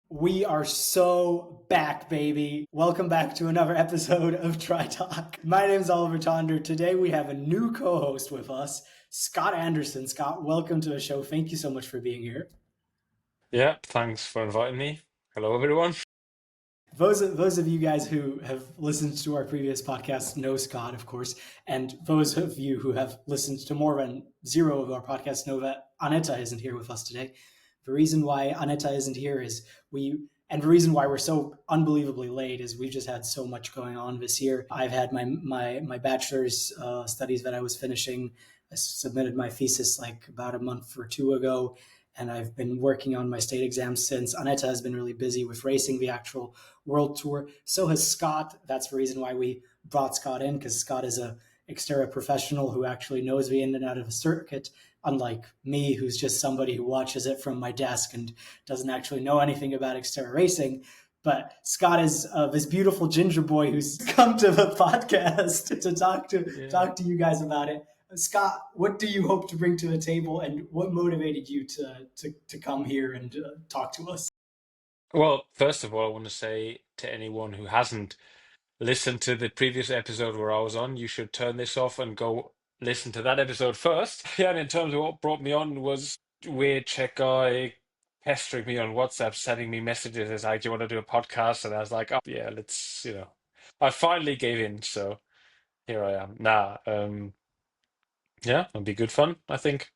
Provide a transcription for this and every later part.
We are so back, baby. Welcome back to another episode of Tri Talk. My name is Oliver Tonder. Today we have a new co-host with us, Scott Anderson. Scott, welcome to the show. Thank you so much for being here. Yeah, thanks for inviting me. Hello, everyone. Those of you guys who have listened to our previous podcast know Scott, of course, and those of you who have listened to more than zero of our podcasts know that Aneta isn't here with us today. The reason why Aneta isn't here is and the reason why we're so unbelievably late is we've just had so much going on this year. I've had my bachelor's studies that I was finishing. I submitted my thesis like about a month or two ago, and I've been working on my state exams since. Aneta has been really busy with racing the actual world tour. So has Scott. That's the reason why we brought Scott in, because Scott is a XTERRA professional who actually knows the in and out of the circuit, unlike me, who's just somebody who watches it from my desk and doesn't actually know anything about XTERRA racing. But Scott is this beautiful ginger boy who's come to the podcast to Yeah. talk to you guys about it. Scott, what do you hope to bring to the table, and what motivated you to come here and talk to us? Well, first of all, I want to say to anyone who hasn't listened to the previous episode where I was on, you should turn this off and go listen to that episode first. Yeah, and in terms of what brought me on was weird Czech guy pestering me on WhatsApp, sending me messages as like, "Do you want to do a podcast?" And I was like, "Oh, yeah, let's." I finally gave in, so here I am. Yeah, it'll be good fun, I think.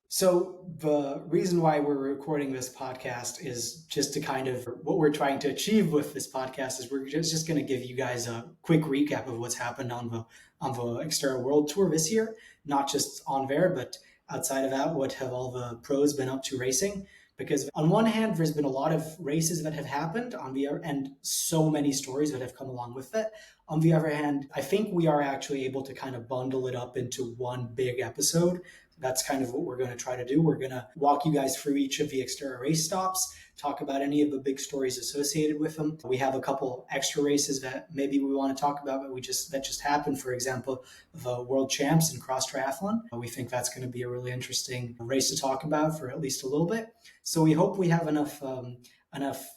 So the reason why we're recording this podcast is just to kind of what we're trying to achieve with this podcast is we're just going to give you guys a quick recap of what's happened on the Xterra World Tour this year, not just on there, but outside of that, what have all the pros been up to racing? Because on one hand, there's been a lot of races that have happened on the other, and so many stories that have come along with it. On the other hand, I think we are actually able to kind of bundle it up into one big episode. That's kind of what we're going to try to do. We're going to walk you guys through each of the XTERRA race stops, talk about any of the big stories associated with them. We have a couple extra races that maybe we want to talk about, but that just happened. For example, the World Champs in cross triathlon. We think that's going to be a really interesting race to talk about for at least a little bit. So we hope we have enough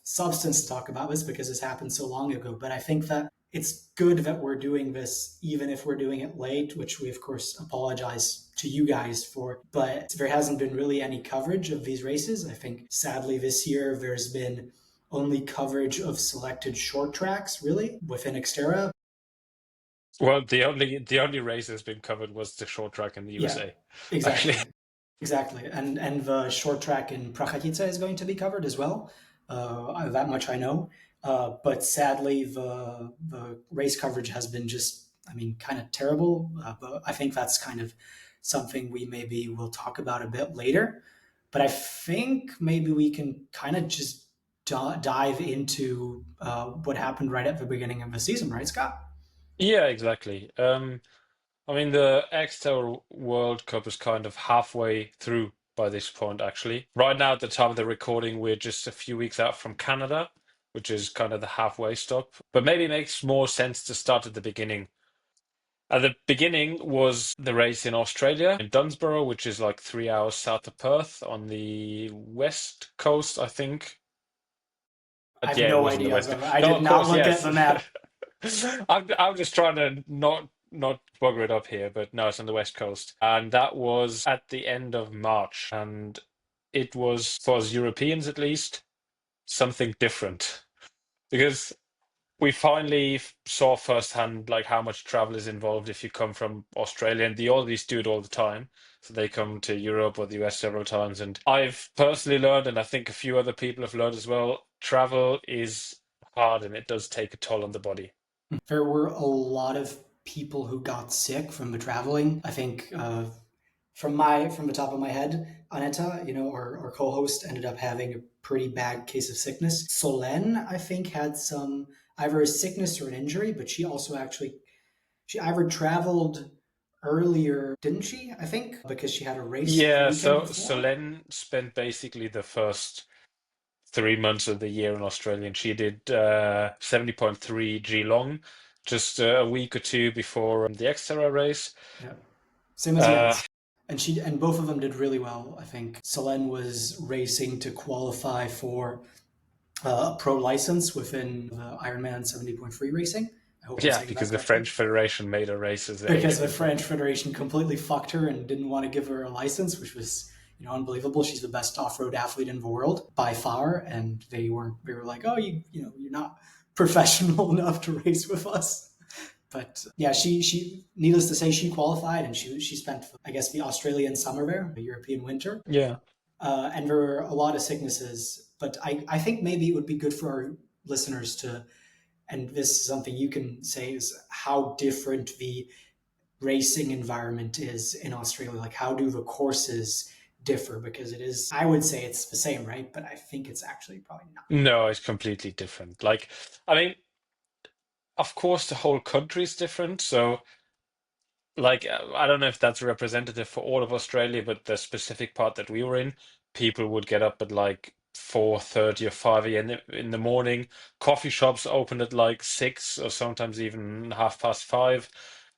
substance to talk about this because this happened so long ago. But I think that it's good that we're doing this, even if we're doing it late, which we, of course, apologize to you guys for. But there hasn't been really any coverage of these races. I think, sadly, this year there's been only coverage of selected short tracks, really, within Xterra. Well, the only race that's been covered was the short track in the Yeah, USA, actually. exactly. Exactly. And the short track in Prachatica is going to be covered as well. That much I know. But sadly, the race coverage has been just, I mean, kind of terrible. But I think that's kind of something we maybe will talk about a bit later. But I think maybe we can kind of just dive into what happened right at the beginning of the season, right, Scott? Yeah, exactly. I mean, the Exeter World Cup is kind of halfway through by this point, actually. Right now, at the time of the recording, we're just a few weeks out from Canada, which is kind of the halfway stop. But maybe it makes more sense to start at the beginning. At the beginning was the race in Australia, in Dunsborough, which is like 3 hours south of Perth on the west coast, I think. I have Yeah, it no was on the idea. west coast. I No, did of not course, look at yes. the map. I'm just trying to not bugger it up here, but no, it's on the west coast, and that was at the end of March, and it was for us Europeans at least something different because we finally saw firsthand like how much travel is involved if you come from Australia, and they always do it all the time. So they come to Europe or the US several times, and I've personally learned, and I think a few other people have learned as well, travel is hard and it does take a toll on the body. There were a lot of people who got sick from the traveling. I think from the top of my head, Aneta, our co-host, ended up having a pretty bad case of sickness. Solène, I think, had some either a sickness or an injury, but she either traveled earlier, didn't she? I think because she had a race the Yeah, weekend so before. Len spent basically the first 3 months of the year in Australia, and she did 70.3 Geelong just a week or two before the Xterra race. Yeah, same as Uh, Jens. And both of them did really well. I think Solène was racing to qualify for a pro license within the Ironman 70.3 racing. I hope I'm Yeah, saying that because the correctly. French Federation made her race as an age Because the grouper. French Federation completely fucked her and didn't want to give her a license, which was unbelievable. She's the best off-road athlete in the world by far, and they were like, oh, you're not professional enough to race with us. But yeah, she needless to say, she qualified and she spent, I guess, the Australian summer there, the European winter, Yeah. and there were a lot of sicknesses. But I think maybe it would be good for our listeners to, and this is something you can say, is how different the racing environment is in Australia. Like, how do the courses differ? Because it is, I would say it's the same, right? But I think it's actually probably not. No, it's completely different. Like, I mean, of course, the whole country is different. So, like, I don't know if that's representative for all of Australia, but the specific part that we were in, people would get up at like 4:30 or 5 a.m. in the morning. Coffee shops open at like 6 or sometimes even 5:30.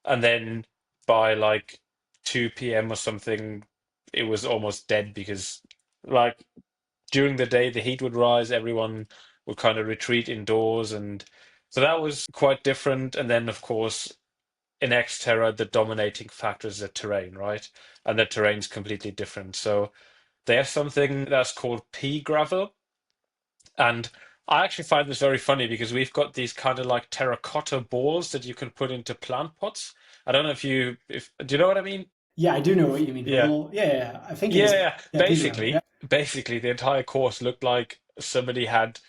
And then by like 2 p.m. or something, it was almost dead because, like, during the day, the heat would rise, everyone would kind of retreat indoors. And so that was quite different. And then, of course, in Xterra, the dominating factor is the terrain, right? And the terrain's completely different. So they have something that's called pea gravel. And I actually find this very funny because we've got these kind of like terracotta balls that you can put into plant pots. I don't know if do you know what I mean? Yeah, I do know what you mean. The Yeah. little, yeah, yeah, yeah. I think it Yeah, is. yeah. Yeah, pea gravel. Yeah, Basically, the entire course looked like somebody had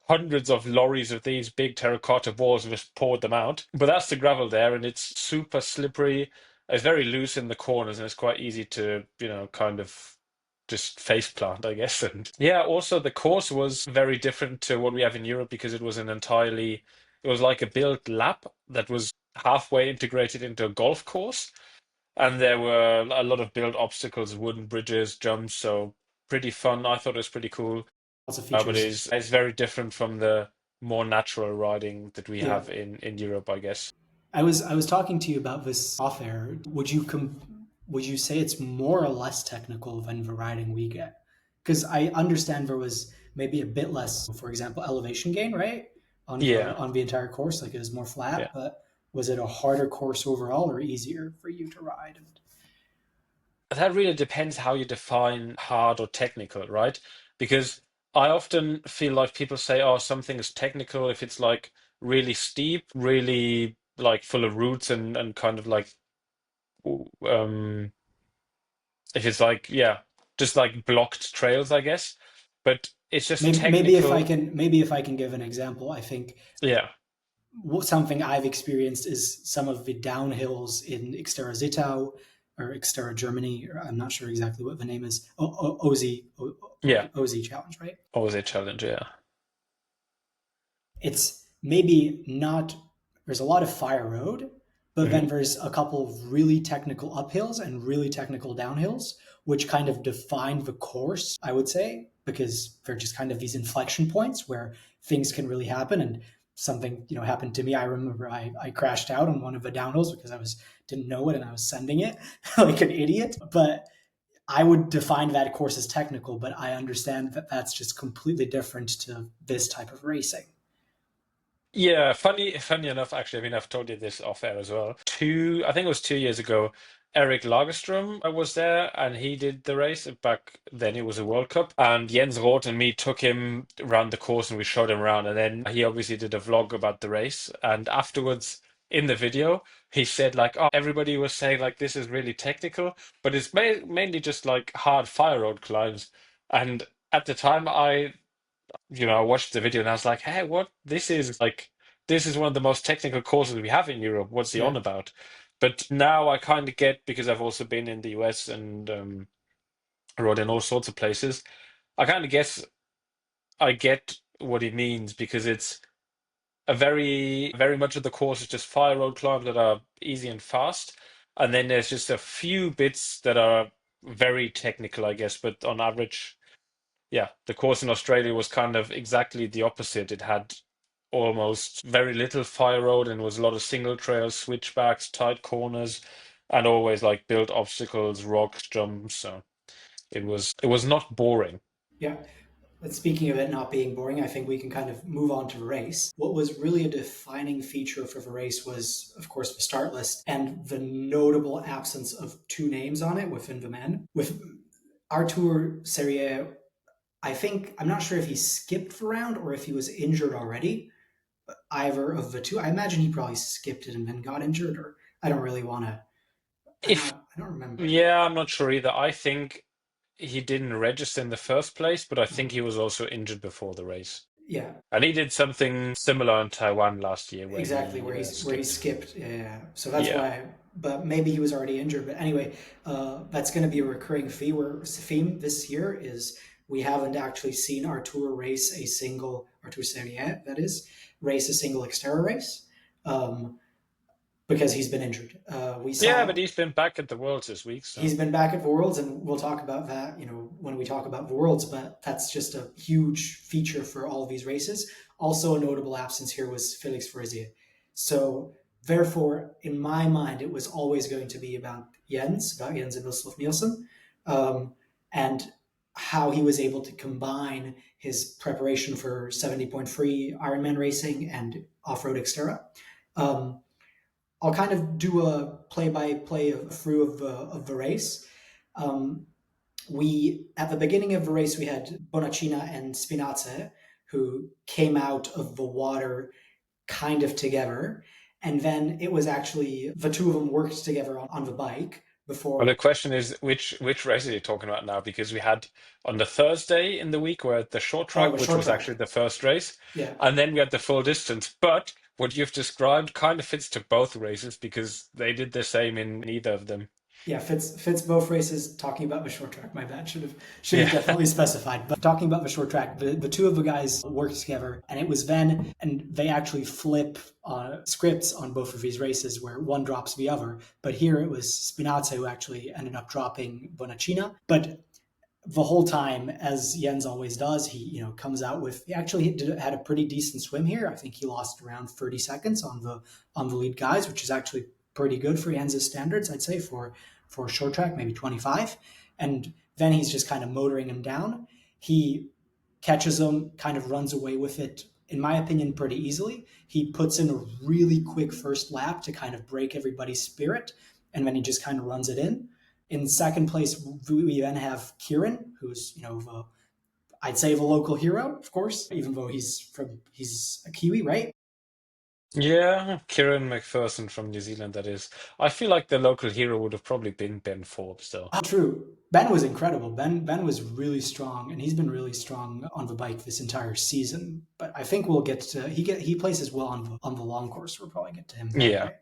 hundreds of lorries of these big terracotta balls and just poured them out. But that's the gravel there, and it's super slippery. It's very loose in the corners, and it's quite easy to, kind of just face plant, I guess. And yeah, also the course was very different to what we have in Europe because it was like a built lap that was halfway integrated into a golf course. And there were a lot of built obstacles, wooden bridges, jumps, so pretty fun. I thought it was pretty cool. lots of But features. it's very different from the more natural riding that we Yeah, have in Europe, I guess. I was talking to you about this off air. Would you say it's more or less technical than the riding we get? Because I understand there was maybe a bit less, for example, elevation gain, right, Yeah, on the entire course. Like, it was more yeah. flat, but was it a harder course overall or easier for you to ride? And That really depends how you define hard or technical, right? Because I often feel like people say, oh, something is technical if it's like really steep, really like full of roots and kind of like um if it's like, yeah, just like blocked trails, I guess. But it's just technical. maybe if I can give an example, I think Yeah, something I've experienced is some of the downhills in XTERRA Zittau or XTERRA Germany. Or I'm not sure exactly what the name is. yeah. OZ challenge, right? Always a challenge, yeah. It's maybe not, there's a lot of fire road, but then Hmm. there's a couple of really technical uphills and really technical downhills, which kind of define the course, I would say, because they're just kind of these inflection points where things can really happen. And something, happened to me. I remember I crashed out on one of the downhills because didn't know it and I was sending it like an idiot. But I would define that course as technical, but I understand that that's just completely different to this type of racing. Yeah, funny enough, actually, I mean, I've told you this off air as well. I think it was 2 years ago, Eric Lagerström was there and he did the race. Back then it was a World Cup. And Jens Roth and me took him around the course and we showed him around. And then he obviously did a vlog about the race. And afterwards, in the video, he said like, oh, everybody was saying like this is really technical, but it's mainly just like hard fire road climbs. And at the time, I watched the video and I was like, hey, what? This is one of the most technical courses we have in Europe. What's he Yeah. on about? But now I kind of get, because I've also been in the US and rode in all sorts of places. I kind of guess I get what he means because it's very much of the course is just fire road climbs that are easy and fast. And then there's just a few bits that are very technical, I guess, but on average, yeah, the course in Australia was kind of exactly the opposite. It had almost very little fire road and was a lot of single trails, switchbacks, tight corners, and always like built obstacles, rocks, jumps. So it was not boring. Yeah. But speaking of it not being boring, I think we can kind of move on to the race. What was really a defining feature for the race was, of course, the start list and the notable absence of two names on it within the men. With Artur Serie, I think, I'm not sure if he skipped the round or if he was injured already. Either of the two. I imagine he probably skipped it and then got injured, or I don't really want to. If I don't remember. Yeah, I'm not sure either. I think he didn't register in the first place, but I think he was also injured before the race. Yeah, And he did something similar in Taiwan last year where exactly he where he skipped. skipped. Yeah, so that's Yeah. why. But maybe he was already injured. But anyway, that's going to be a recurring theme this year is we haven't actually seen Artur race a single Artur Serrier, that is, race a single Xterra race. Because he's been injured. We Yeah, but saw he's been back at the Worlds this week, he's so. been back at the Worlds, and we'll talk about that, when we talk about the Worlds. But that's just a huge feature for all of these races. Also, a notable absence here was Felix Frisier. So, therefore, in my mind, it was always going to be about Jens and Vilslov Nielsen, and how he was able to combine his preparation for 70.3 Ironman racing and off-road Xterra. Um, I'll kind of do a play-by-play through of the race. Um, we at the beginning of the race we had Bonacina and Spinace who came out of the water kind of together, and then it was actually the two of them worked together on the bike Well, before. the question is which race are you talking about now? Because we had on the Thursday in the week we had the short Oh, track, the which short was track. actually the first race, Yeah, and then we had the full distance. But what you've described kind of fits to both races because they did the same in either of them. yeah, fits both races. Talking about the short track, my bad. Should have Yeah. definitely specified. But talking about the short track, the two of the guys worked together, and it was then, and they actually flip scripts on both of these races where one drops the other. But here it was Spinazza who actually ended up dropping Bonacina. But the whole time, as Jens always does, he comes out with. He actually had a pretty decent swim here. I think he lost around 30 seconds on the lead guys, which is actually pretty good for Jens's standards, I'd say for a short track, maybe 25. And then he's just kind of motoring him down. He catches him, kind of runs away with it. In my opinion, pretty easily. He puts in a really quick first lap to kind of break everybody's spirit, and then he just kind of runs it in. In second place, we then have Kieran, who's I'd say the local hero, of course, even though he's a Kiwi, right? Yeah, Kieran McPherson from New Zealand, that is. I feel like the local hero would have probably been Ben Forbes, though. True. Ben was incredible. Ben was really strong, and he's been really strong on the bike this entire season. But I think we'll get to he places well on the long course. We'll probably get to him then, Yeah. right?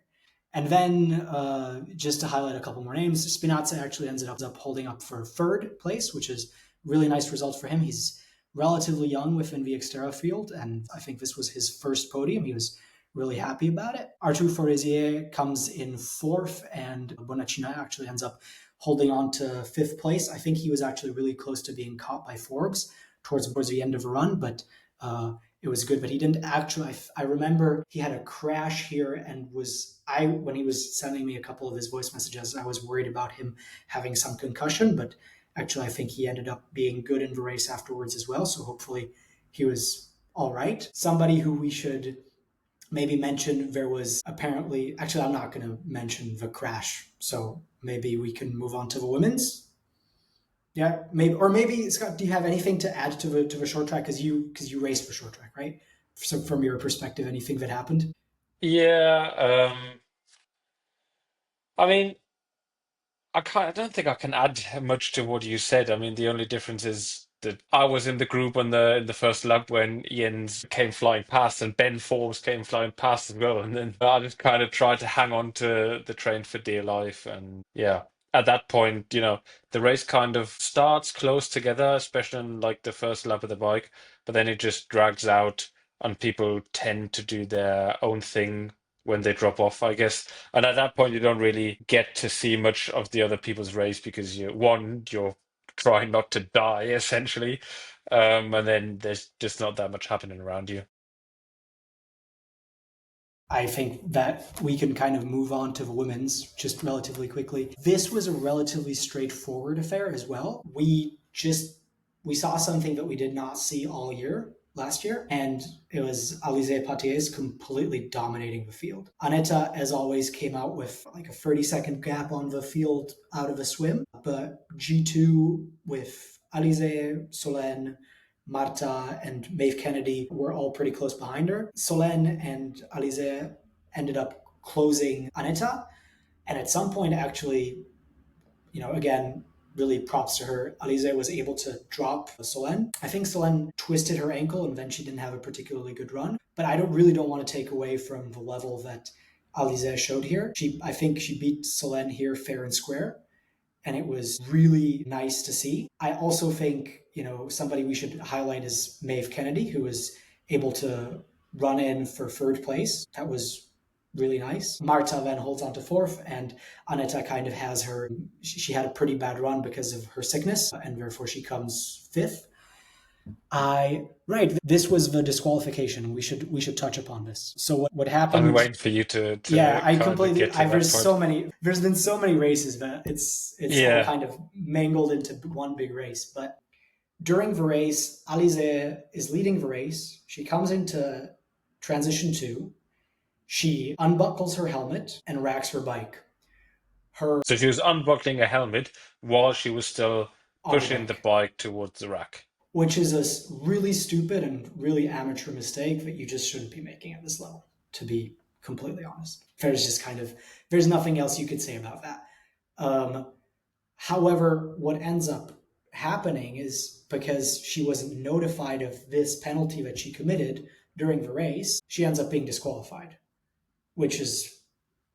And then just to highlight a couple more names, Spinazza actually ends up holding up for third place, which is really nice result for him. He's relatively young within the Xterra field, and I think this was his first podium. He was really happy about it. Artur Forestier comes in fourth, and Bonacina actually ends up holding on to fifth place. I think he was actually really close to being caught by Forbes towards the end of the run, but it was good. But he didn't actually. I remember he had a crash here, and when he was sending me a couple of his voice messages, I was worried about him having some concussion, but actually I think he ended up being good in the race afterwards as well. So hopefully he was all right. Somebody who we should maybe mention, there was apparently, actually I'm not going to mention the crash, so maybe we can move on to the women's. Yeah, maybe Scott, do you have anything to add to the short track, because you raced for short track, right? So from your perspective, anything that happened? Yeah. I mean, I don't think I can add much to what you said. I mean, the only difference is that I was in the group on the first lap when Jens came flying past and Ben Forbes came flying past as well, and then I just kind of tried to hang on to the train for dear life. And yeah, at that point, the race kind of starts close together, especially on like the first lap of the bike, but then it just drags out, and people tend to do their own thing when they drop off, I guess. And at that point, you don't really get to see much of the other people's race because you're trying not to die essentially, and then there's just not that much happening around you. I think that we can kind of move on to the women's just relatively quickly. This was a relatively straightforward affair as well. We just we saw something that we did not see all year last year, and it was Alizé Patiès completely dominating the field. Aneta, as always, came out with like a 30-second gap on the field out of a swim, but G2 with Alizé, Solène, Marta, and Maeve Kennedy were all pretty close behind her. Solène and Alizé ended up closing Aneta, and at some point, actually, again, really props to her. Alizé was able to drop Solène. I think Solène twisted her ankle and then she didn't have a particularly good run. But I don't want to take away from the level that Alizé showed here. I think she beat Solène here fair and square, and it was really nice to see. I also think, somebody we should highlight is Maeve Kennedy, who was able to run in for third place. That was really nice. Marta then holds on to fourth, and Aneta kind of has she had a pretty bad run because of her sickness, and therefore she comes fifth. Right. This was the disqualification. We should touch upon this. So what I've been happened? waiting for you to Yeah, I kind of completely. get to that point. There's been so many races that it's all Yeah. kind of mangled into one big race. But during the race, Alizé is leading the race. She comes into transition two. She unbuckles her helmet and racks her bike. So she was unbuckling a helmet while she was still On her pushing the bike, bike towards the rack. which is a really stupid and really amateur mistake that you just shouldn't be making at this level, to be completely honest. There's nothing else you could say about that. However, what ends up happening is because she wasn't notified of this penalty that she committed during the race, she ends up being disqualified, which is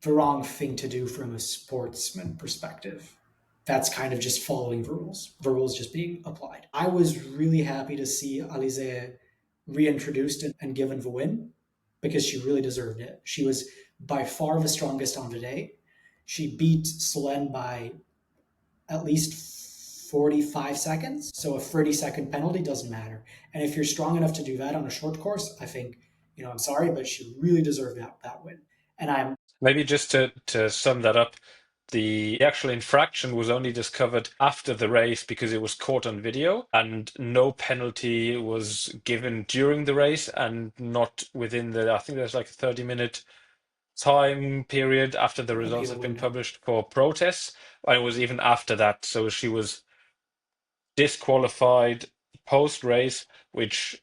the wrong thing to do from a sportsman perspective. That's kind of just following the rules just being applied. I was really happy to see Alizé reintroduced and given the win because she really deserved it. She was by far the strongest on the day. She beat Solène by at least 45 seconds. So a 30-second penalty doesn't matter. And if you're strong enough to do that on a short course, I think, I'm sorry, but she really deserved that win. And I'm Maybe just to sum that up, the actual infraction was only discovered after the race because it was caught on video, and no penalty was given during the race, and not within I think there's like a 30-minute time period after the results have been appeal published for protests. And it was even after that. So she was disqualified post race, which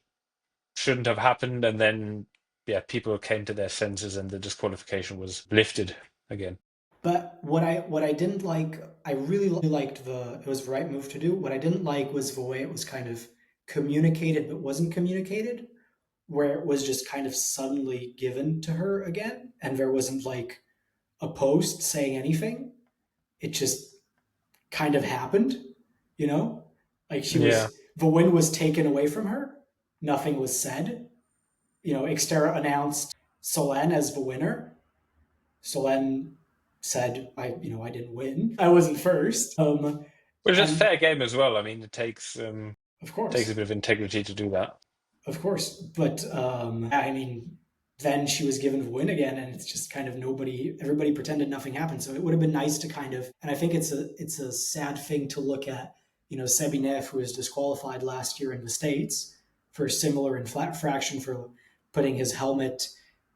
shouldn't have happened. And then, yeah, people came to their senses and the disqualification was lifted again. But what I didn't like, I really liked it was the right move to do. What I didn't like was the way it was kind of communicated but wasn't communicated, where it was just kind of suddenly given to her again, and there wasn't like a post saying anything. It just kind of happened, you know? Like Yeah. the win was taken away from her. Nothing was said. XTERRA announced Solène as the winner. Solène said, I didn't win. I wasn't first. Which is And fair game as well. I mean, it takes of takes a course, bit of integrity to do that. of course. But then she was given the win again, and it's just kind of everybody pretended nothing happened. So it would have been nice to kind of, and I think it's a sad thing to look at. Sebinev, who was disqualified last year in the States for a similar infraction for putting his helmet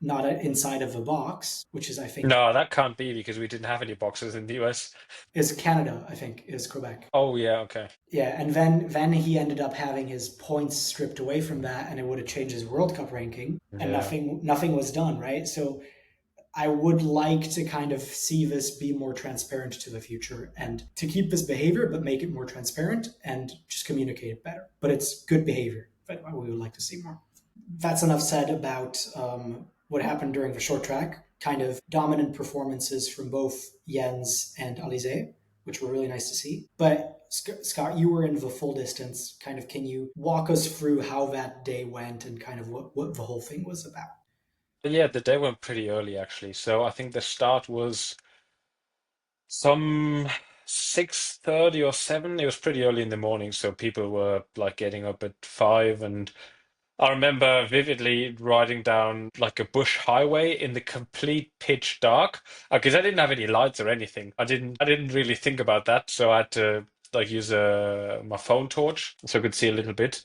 not inside of a box, which is, I think, No, that can't be because we didn't have any boxes in the US. is Canada, I think, is Quebec. Oh, yeah, okay. Yeah, and then he ended up having his points stripped away from that, and it would have changed his World Cup ranking, and Yeah. nothing was done, right? So I would like to kind of see this be more transparent to the future and to keep this behavior, but make it more transparent and just communicate it better. But it's good behavior, but we would like to see more. That's enough said about what happened during the short track. Kind of dominant performances from both Jens and Alizé, which were really nice to see. But Scott, you were in the full distance. Kind of, can you walk us through how that day went and kind of what the whole thing was about? Yeah, the day went pretty early actually. So I think the start was some 6:30 or 7. It was pretty early in the morning, so people were like getting up at 5. And I remember vividly riding down like a bush highway in the complete pitch dark because I didn't have any lights or anything. I didn't really think about that, so I had to like use my phone torch so I could see a little bit.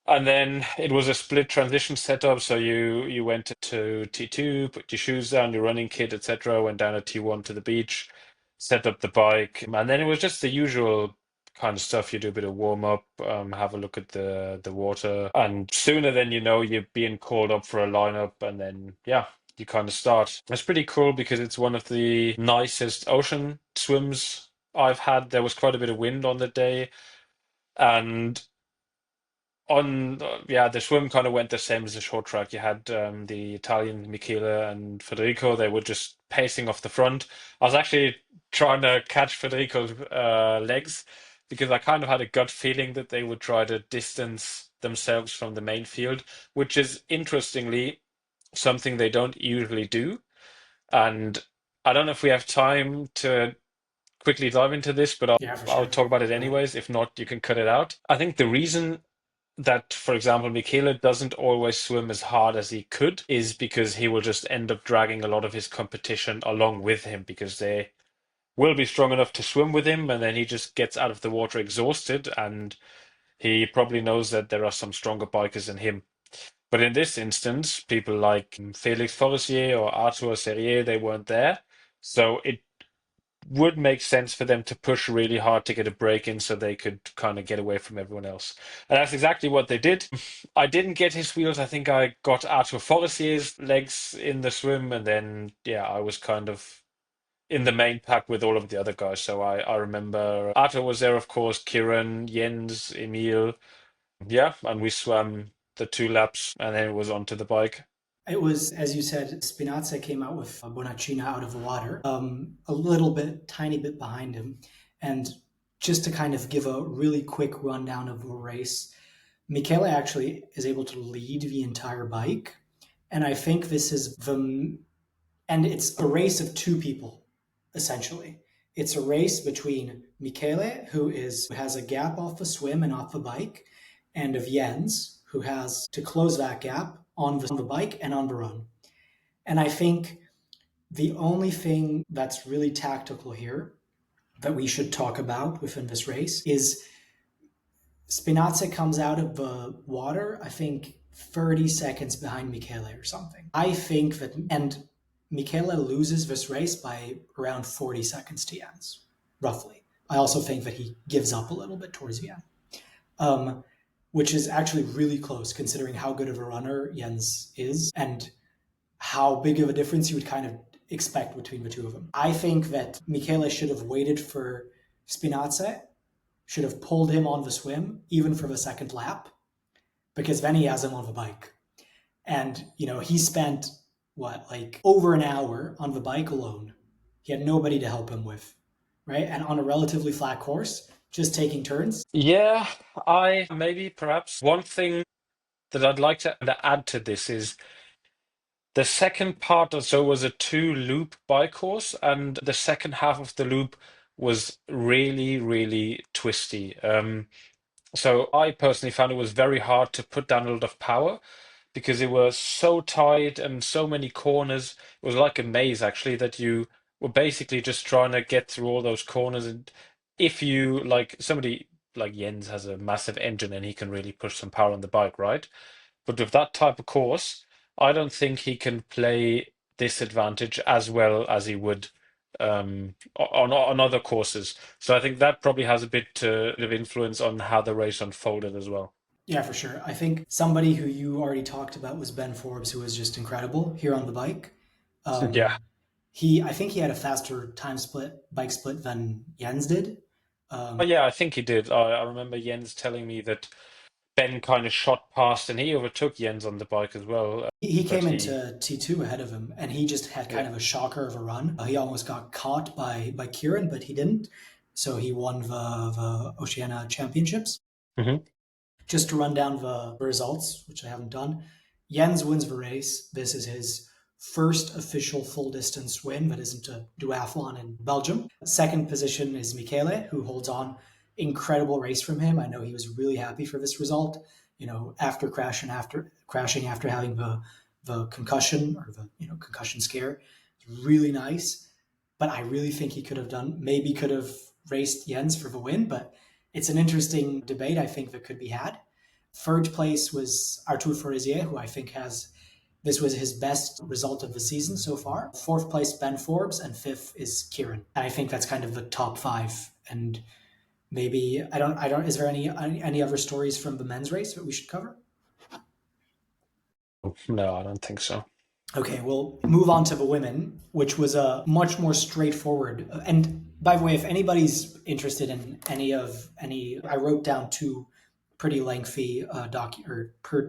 And then it was a split transition setup. So you went to T2, put your shoes down, your running kit, etc. Went down to T1 to the beach, set up the bike, and then it was just the usual kind of stuff. You do a bit of warm up, have a look at the water, and sooner than you know, you're being called up for a lineup, and then yeah, you kind of start. It's pretty cool because it's one of the nicest ocean swims I've had. There was quite a bit of wind on the day, and on yeah, the swim kind of went the same as the short track. You had the Italian Michele and Federico. They were just pacing off the front. I was actually trying to catch Federico's legs because I kind of had a gut feeling that they would try to distance themselves from the main field, which is interestingly something they don't usually do. And I don't know if we have time to quickly dive into this, but Yeah, for I'll sure. talk about it Go ahead. anyways. If not, you can cut it out. I think the reason that, for example, Michele doesn't always swim as hard as he could is because he will just end up dragging a lot of his competition along with him because they will be strong enough to swim with him, and then he just gets out of the water exhausted, and he probably knows that there are some stronger bikers than him. But in this instance, people like Félix Forestier or Arthur Serrier, they weren't there. So it would make sense for them to push really hard to get a break in so they could kind of get away from everyone else. And that's exactly what they did. I didn't get his wheels. I think I got Arthur Forestier's legs in the swim, and then yeah, I was kind of in the main pack with all of the other guys. So I remember Arthur was there, of course, Kieran, Jens, Emil. Yeah, and we swam the 2 laps and then it was onto the bike. It was, as you said, Spinazza came out with Bonacina out of the water, a little bit, tiny bit behind him. And just to kind of give a really quick rundown of the race, Michele actually is able to lead the entire bike. And I think this is and it's a race of two people, essentially. It's a race between Michele, who has a gap off the swim and off the bike, and of Jens, who has to close that gap on the bike and on the run. And I think the only thing that's really tactical here that we should talk about within this race is Spinazza comes out of the water, I think 30 seconds behind Michele or something. I think that, and Michele loses this race by around 40 seconds to Jens, roughly. I also think that he gives up a little bit towards the end, which is actually really close considering how good of a runner Jens is and how big of a difference you would kind of expect between the two of them. I think that Michele should have waited for Spinazza, should have pulled him on the swim, even for the second lap, because then he has him on the bike. And, he spent, like over an hour on the bike alone. He had nobody to help him with, right? And on a relatively flat course, just taking turns. Yeah, I maybe perhaps one thing that I'd like to add to this is the second part or so was a 2 loop bike course, and the second half of the loop was really, really twisty. So I personally found it was very hard to put down a lot of power because it was so tight and so many corners. It was like a maze actually that you were basically just trying to get through all those corners. And if you like somebody like Jens has a massive engine and he can really push some power on the bike, right? But with that type of course, I don't think he can play this advantage as well as he would on other courses. So I think that probably has a bit of influence on how the race unfolded as well. Yeah, for sure. I think somebody who you already talked about was Ben Forbes, who was just incredible here on the bike. Yeah. Um, I think he had a faster bike split than Jens did. Oh, yeah, I think he did. I remember Jens telling me that Ben kind of shot past and he overtook Jens on the bike as well. He But came he, into T2 ahead of him, and he just had kind yeah. of a shocker of a run. He almost got caught by Kieran, but he didn't. So he won the Oceania Championships. Hmm. Just to run down the results, which I haven't done, Jens wins the race. This is his first official full distance win that isn't a duathlon in Belgium. Second position is Michele, who holds on. Incredible race from him. I know he was really happy for this result. After crashing after having the concussion or the concussion scare, really nice. But I really think he could have raced Jens for the win, but it's an interesting debate I think that could be had. Third place was Artur Fourisier, who I think has this was his best result of the season so far. Fourth place, Ben Forbes, and fifth is Kieran. I think that's kind of the top five. And maybe I don't. Is there any other stories from the men's race that we should cover? No, I don't think so. Okay, we'll move on to the women, which was a much more straightforward. And by the way, if anybody's interested in any, I wrote down two pretty lengthy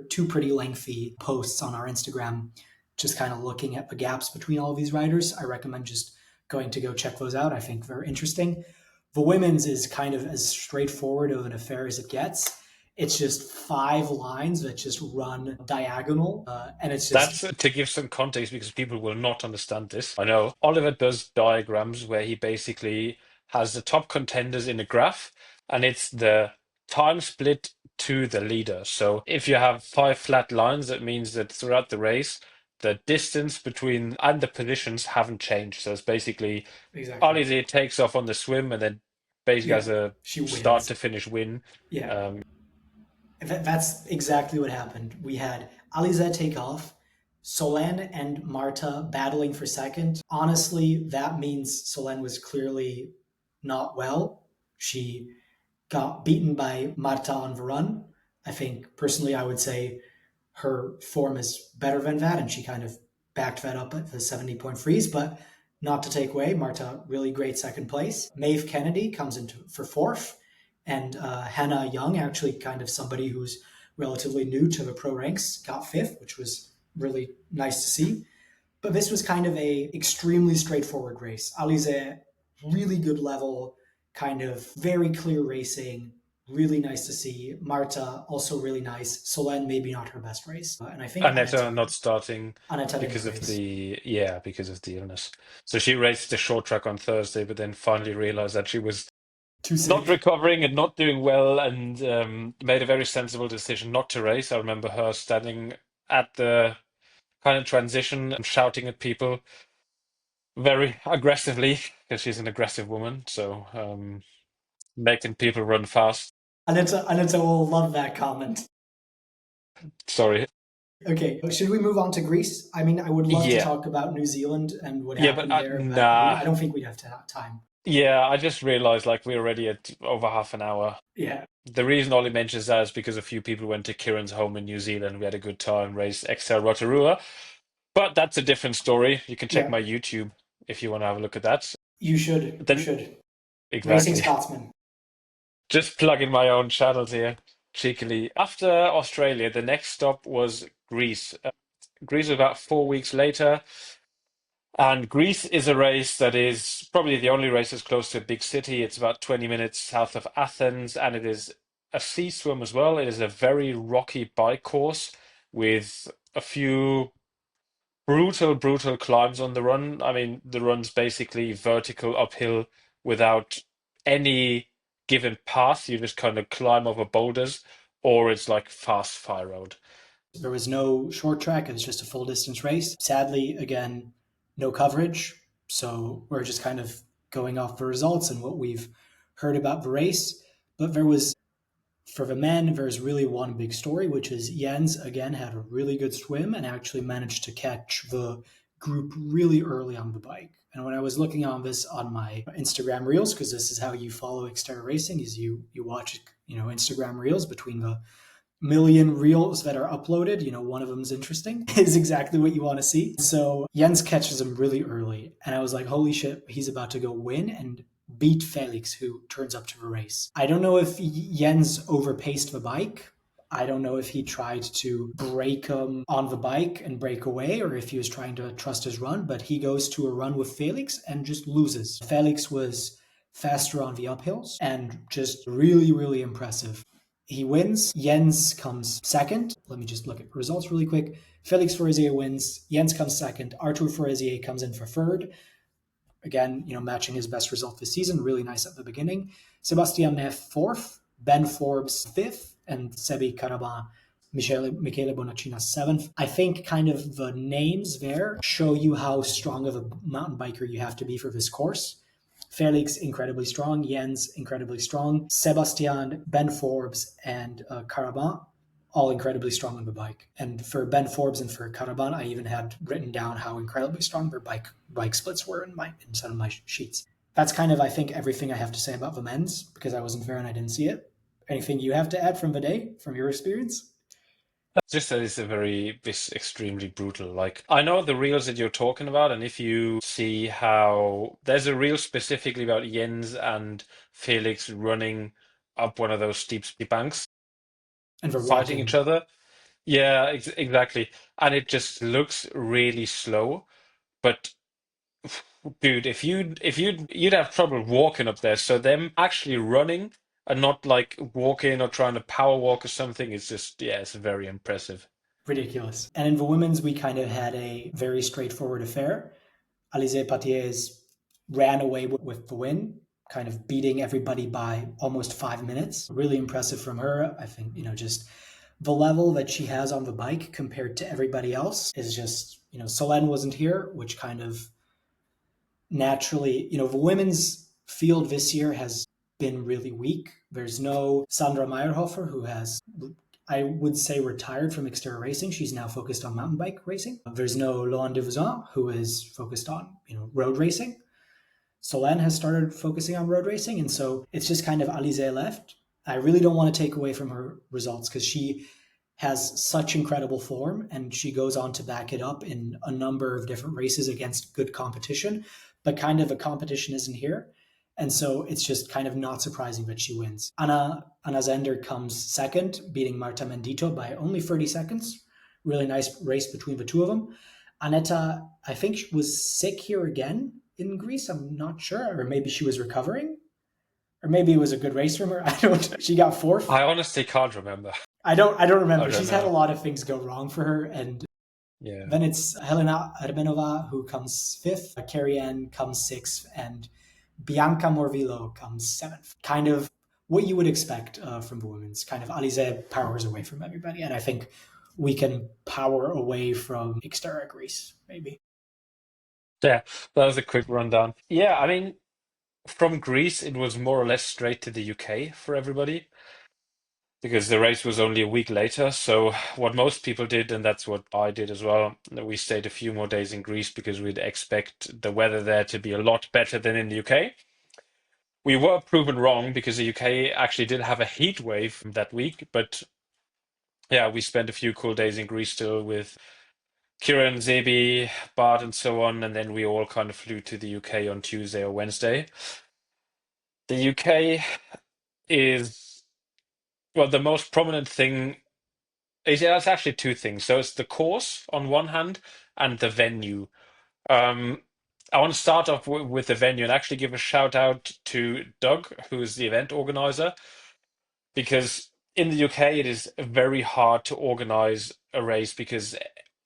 two pretty lengthy posts on our Instagram, just kind of looking at the gaps between all of these riders. I recommend just going to go check those out. I think they're interesting. The women's is kind of as straightforward of an affair as it gets. It's just 5 lines that just run diagonal, and it's just That's to give some context because people will not understand this. I know Oliver does diagrams where he basically has the top contenders in a graph, and it's the time split to the leader. So if you have 5 flat lines, that means that throughout the race, the distance between and the positions haven't changed. So it's basically exactly. Alize takes off on the swim and then basically Yeah, has a she start wins. to finish win. Yeah, Um, that's exactly what happened. We had Alize take off, Solène and Marta battling for second. Honestly, that means Solène was clearly not well. She got beaten by Marta on the run. I think personally, I would say her form is better than that, and she kind of backed that up at the 70-point freeze. But not to take away, Marta, really great second place. Maeve Kennedy comes into for fourth, and Hannah Young, actually kind of somebody who's relatively new to the pro ranks, got fifth, which was really nice to see. But this was kind of a extremely straightforward race. Alize, really good level, kind of very clear racing, really nice to see. Marta, also really nice. Solène, maybe not her best race. And I think Aneta not starting Aneta didn't because of race. because of the illness. So she raced the short track on Thursday, but then finally realized that she was Too not sick. recovering and not doing well, and made a very sensible decision not to race. I remember her standing at the kind of transition and shouting at people very aggressively because she's an aggressive woman. So making people run fast. Aneta will love that comment. Sorry. Okay, should we move on to Greece? I mean, I would love to Yeah. talk about New Zealand and what Yeah, but happened there, but nah. I don't think we'd have time. Yeah, I just realized like we're already at over half an hour. Yeah, The reason Ollie mentions that is because a few people went to Kieran's home in New Zealand. We had a good time, raced XTERRA Rotorua. But that's a different story. You can check yeah, my YouTube if you want to have a look at that. you should. But You then, should. Racing exactly. Scotsman. Just plugging my own channels here, cheekily. After Australia, the next stop was Greece. Greece was about 4 weeks later. And Greece is a race that is probably the only race that's close to a big city. It's about 20 minutes south of Athens, and it is a sea swim as well. It is a very rocky bike course with a few brutal climbs on the run. I mean, the run's basically vertical uphill without any given path. You just kind of climb over boulders, or it's like fast fire road. There was no short track. It was just a full distance race. Sadly, again, no coverage. So we're just kind of going off the results and what we've heard about the race. But there was, for the men, there's really one big story, which is Jens again had a really good swim and actually managed to catch the group really early on the bike. And when I was looking on this on my Instagram reels, because this is how you follow XTERRA Racing, is you watch Instagram reels between the million reels that are uploaded, one of them is interesting, is exactly what you want to see. So Jens catches him really early, and I was like, holy shit, he's about to go win and beat Felix, who turns up to the race. I don't know if Jens overpaced the bike. I don't know if he tried to break him on the bike and break away, or if he was trying to trust his run, but he goes to a run with Felix and just loses. Felix was faster on the uphills and just really, really impressive. He wins. Jens comes second. Let me just look at results really quick. Felix Fourisier wins. Jens comes second. Artur Fourisier comes in for third. Again, matching his best result this season. Really nice at the beginning. Sebastian Neff fourth. Ben Forbes fifth. And Sebi Carabin, Michele Bonacina seventh. I think kind of the names there show you how strong of a mountain biker you have to be for this course. Felix, incredibly strong. Jens, incredibly strong. Sebastian, Ben Forbes, and Caraban, all incredibly strong on the bike. And for Ben Forbes and for Caraban, I even had written down how incredibly strong their bike splits were in some of my sheets. That's kind of, I think, everything I have to say about the men's, because I wasn't there and I didn't see it. Anything you have to add from the day, from your experience? Just that it's extremely brutal. Like, I know the reels that you're talking about, and if you see how there's a reel specifically about Jens and Felix running up one of those steep banks, And for fighting walking, each other. Yeah, exactly. And it just looks really slow. But dude, if you'd have trouble walking up there, so them actually running and not like walking or trying to power walk or something, it's just yeah, it's very impressive. ridiculous. And in the women's, we kind of had a very straightforward affair. Alizé Patiez ran away with the win, kind of beating everybody by almost 5 minutes. Really impressive from her. I think, just the level that she has on the bike compared to everybody else is just, Solène wasn't here, which kind of naturally, the women's field this year has been really weak. There's no Sandra Meyerhofer, who has, I would say, retired from XTERRA racing. She's now focused on mountain bike racing. There's no Laurent Devousin, who is focused on, road racing. Solène has started focusing on road racing, and so it's just kind of Alizé left. I really don't want to take away from her results because she has such incredible form and she goes on to back it up in a number of different races against good competition, but kind of a competition isn't here. And so it's just kind of not surprising that she wins. Anna Zender comes second, beating Marta Mendito by only 30 seconds. Really nice race between the two of them. Aneta, I think, was sick here again in Greece. I'm not sure. Or maybe she was recovering. Or maybe it was a good race from her. I don't. She got fourth. I honestly can't remember. I don't I remember. don't She's had a know. lot of things go wrong for her, and Yeah. then it's Helena Arbenova who comes fifth, Carrie Ann comes sixth, and Bianca Morvillo comes seventh. Kind of what you would expect from the women's. Kind of Alizé powers away from everybody, and I think we can power away from XTERRA Greece, maybe. Yeah, that was a quick rundown. Yeah, I mean, from Greece, it was more or less straight to the UK for everybody because the race was only a week later. So, what most people did, and that's what I did as well, we stayed a few more days in Greece because we'd expect the weather there to be a lot better than in the UK. We were proven wrong because the UK actually did have a heat wave that week, but yeah, we spent a few cool days in Greece still with Kieran, Zebi, Bart, and so on, and then we all kind of flew to the UK on Tuesday or Wednesday. The UK is, well, the most prominent thing is yeah, it's actually two things. So it's the course on one hand and the venue. Um, I want to start off with the venue and actually give a shout out to Doug, who is the event organizer, because in the UK it is very hard to organize a race because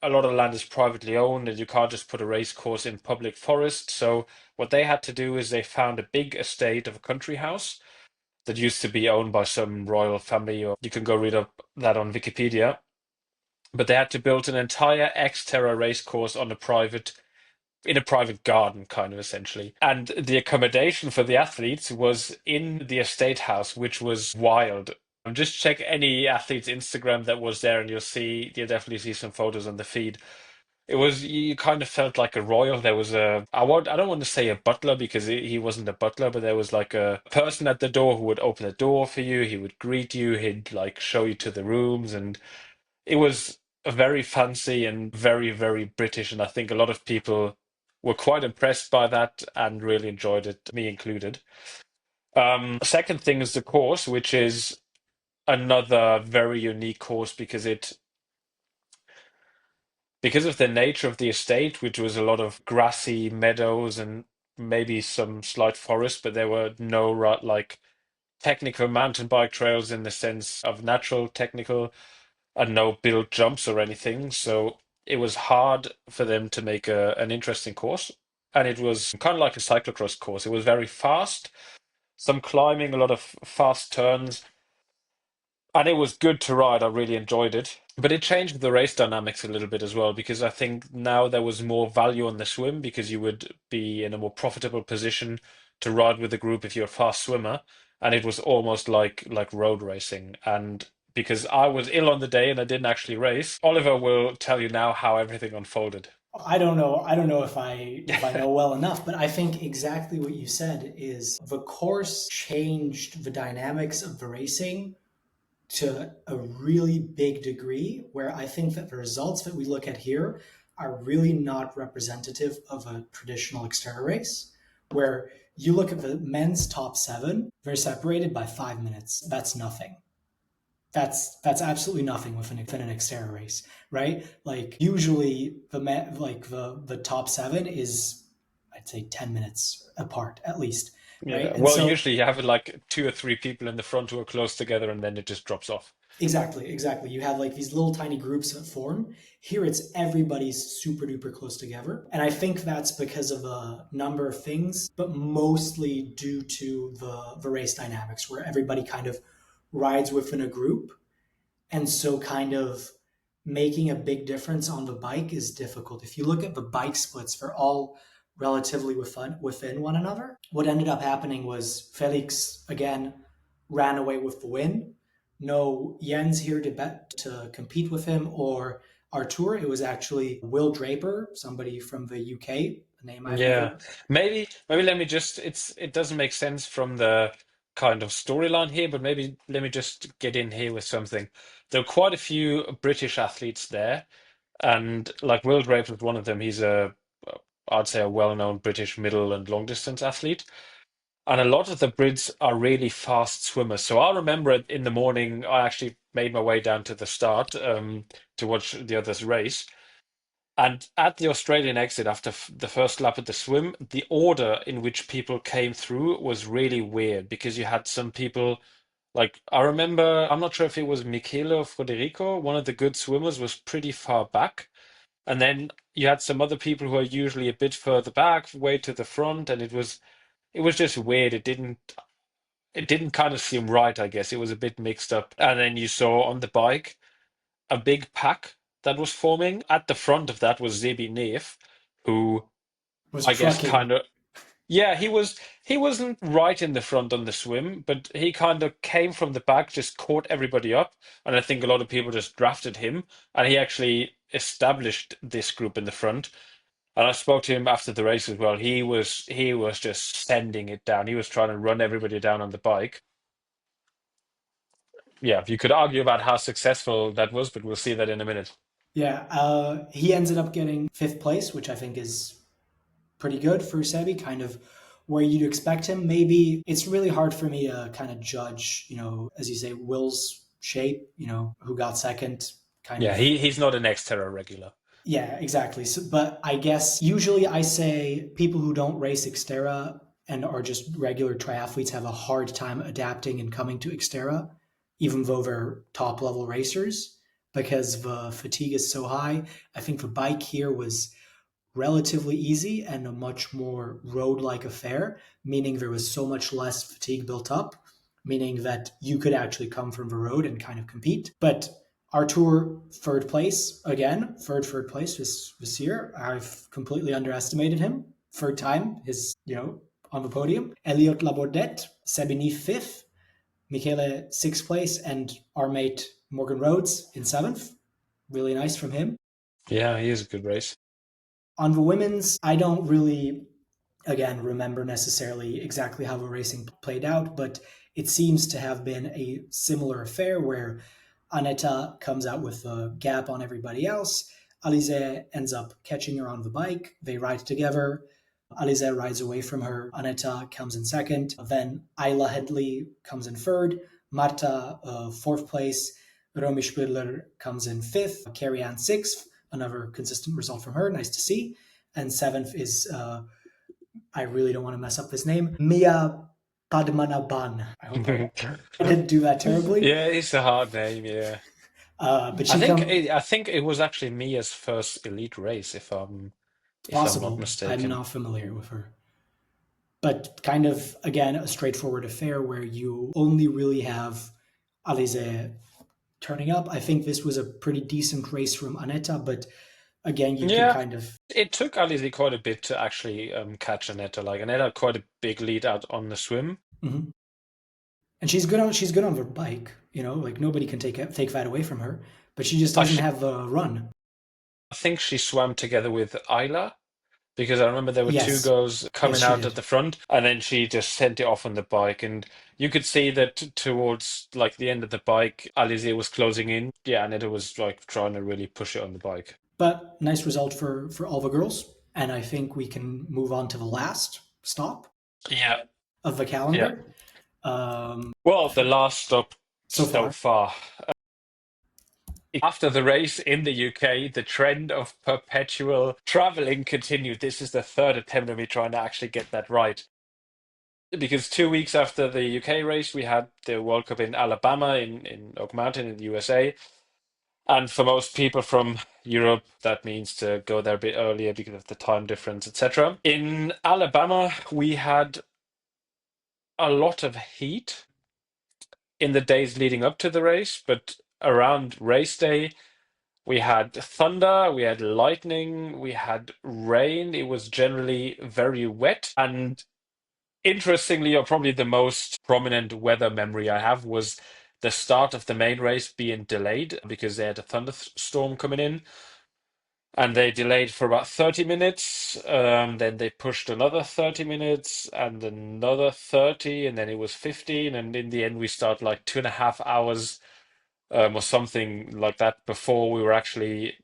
a lot of land is privately owned and you can't just put a race course in public forest. So what they had to do is they found a big estate of a country house that used to be owned by some royal family, or you can go read up that on Wikipedia. But they had to build an entire XTERRA race course on a private in a private garden, kind of essentially. And the accommodation for the athletes was in the estate house, which was wild. Just check any athlete's Instagram that was there, and you'll definitely see some photos on the feed. It was you kind of felt like a royal. There was I don't want to say a butler because he wasn't a butler, but there was like a person at the door who would open the door for you. He would greet you. He'd like show you to the rooms, and it was very fancy and very, very British. And I think a lot of people were quite impressed by that and really enjoyed it, me included. Second thing is the course, which is another very unique course because of the nature of the estate, which was a lot of grassy meadows and maybe some slight forest, but there were no like technical mountain bike trails in the sense of natural technical and no built jumps or anything. So it was hard for them to make an interesting course. And it was kind of like a cyclocross course. It was very fast, some climbing, a lot of fast turns, and it was good to ride. I really enjoyed it. But it changed the race dynamics a little bit as well, because I think now there was more value on the swim because you would be in a more profitable position to ride with the group if you're a fast swimmer, and it was almost like road racing. And because I was ill on the day and I didn't actually race, Oliver will tell you now how everything unfolded. I don't know. I don't know if I know well enough, but I think exactly what you said is the course changed the dynamics of the racing to a really big degree, where I think that the results that we look at here are really not representative of a traditional Xterra race, where you look at the men's top seven, they're separated by 5 minutes. That's nothing. That's absolutely nothing within an Xterra race, right? Like usually the top seven is, I'd say, 10 minutes apart at least, right? Yeah. And Well, so usually you have like two or three people in the front who are close together, and then it just drops off. exactly. You have like these little tiny groups that form. Here it's everybody's super duper close together. And I think that's because of a number of things, but mostly due to the race dynamics where everybody kind of rides within a group. And so kind of making a big difference on the bike is difficult. If you look at the bike splits, they're all relatively within one another. What ended up happening was Felix again ran away with the win. No Jens here to bet to compete with him or Artur. It was actually Will Draper, somebody from the UK, a name I've Yeah, never. maybe let me just it doesn't make sense from the kind of storyline here, but maybe let me just get in here with something. There are quite a few British athletes there, and like Will Graves was one of them. He's I'd say a well-known British middle and long distance athlete. And a lot of the Brits are really fast swimmers. So I remember in the morning, I actually made my way down to the start to watch the others race. And at the Australian exit, after the first lap of the swim, the order in which people came through was really weird because you had some people, like, I remember, I'm not sure if it was Michele or Federico, one of the good swimmers was pretty far back. And then you had some other people who are usually a bit further back, way to the front, and it was just weird. It didn't kind of seem right, I guess. It was a bit mixed up. And then you saw on the bike a big pack that was forming. At the front of that was Zebi Neef, who Was I guess trucking. kind of yeah, he wasn't right in the front on the swim, but he kind of came from the back, just caught everybody up, and I think a lot of people just drafted him, and he actually established this group in the front. And I spoke to him after the race as well. He was just sending it down. He was trying to run everybody down on the bike. Yeah, you could argue about how successful that was, but we'll see that in a minute. Yeah, he ended up getting fifth place, which I think is pretty good for Sebi, kind of where you'd expect him. Maybe it's really hard for me to kind of judge, as you say, Will's shape, who got second, kind Yeah, of. he's not an ex-Terra regular. Yeah, exactly. So, but I guess usually I say people who don't race Xterra and are just regular triathletes have a hard time adapting and coming to Xterra, even though they're top level racers, because the fatigue is so high. I think the bike here was relatively easy and a much more road like affair, meaning there was so much less fatigue built up, meaning that you could actually come from the road and kind of compete. But Artur, third place again, third place this year. I've completely underestimated him. Third time, on the podium. Elliot Labordette, Sebini fifth, Michele sixth place, and our mate Morgan Rhodes in seventh. Really nice from him. Yeah, he is a good race. On the women's, I don't really, again, remember necessarily exactly how the racing played out, but it seems to have been a similar affair where Aneta comes out with a gap on everybody else. Alize ends up catching her on the bike. They ride together. Alize rides away from her. Aneta comes in second. Then Ayla Headley comes in third. Marta, fourth place. Romy Spidler comes in fifth. Carrie Ann sixth. Another consistent result from her. Nice to see. And seventh is, I really don't want to mess up this name, Mia Padmanabhan. I hope I didn't do that terribly. Yeah, it's a hard name. Yeah, But I she think come it, I think it was actually Mia's first elite race, if I'm not possible. I'm mistaken. not familiar with her. But kind of, again, a straightforward affair where you only really have Alize turning up. I think this was a pretty decent race from Aneta, but Again, you can Yeah, kind of. it took Alize quite a bit to actually catch Aneta. Like Aneta had quite a big lead out on the swim. Mhm. And she's good on her bike. Like nobody can take that away from her, but she just I, doesn't sh have a run. I think she swam together with Ayla because I remember there were two Yes, girls yes, coming she out at did. the front, and then she just sent it off on the bike, and you could see that towards like the end of the bike, Alize was closing in. Yeah, Aneta was like trying to really push it on the bike. But nice result for all the girls, and I think we can move on to the last stop Yeah, of the yeah. calendar. Well, the last stop So so far, far. After the race in the UK, the trend of perpetual traveling continued. This is the third attempt of me trying to actually get that right. Because 2 weeks after the UK race, we had the World Cup in Alabama, in Oak Mountain in the USA. And for most people from Europe, that means to go there a bit earlier because of the time difference, etc. In Alabama, we had a lot of heat in the days leading up to the race, but around race day, we had thunder, we had lightning, we had rain. It was generally very wet. And interestingly, or probably the most prominent weather memory I have was the start of the main race being delayed because they had a thunderstorm coming in. And they delayed for about 30 minutes. Then they pushed another 30 minutes and another 30, and then it was 15. And in the end, we started like 2.5 hours or something like that before we were actually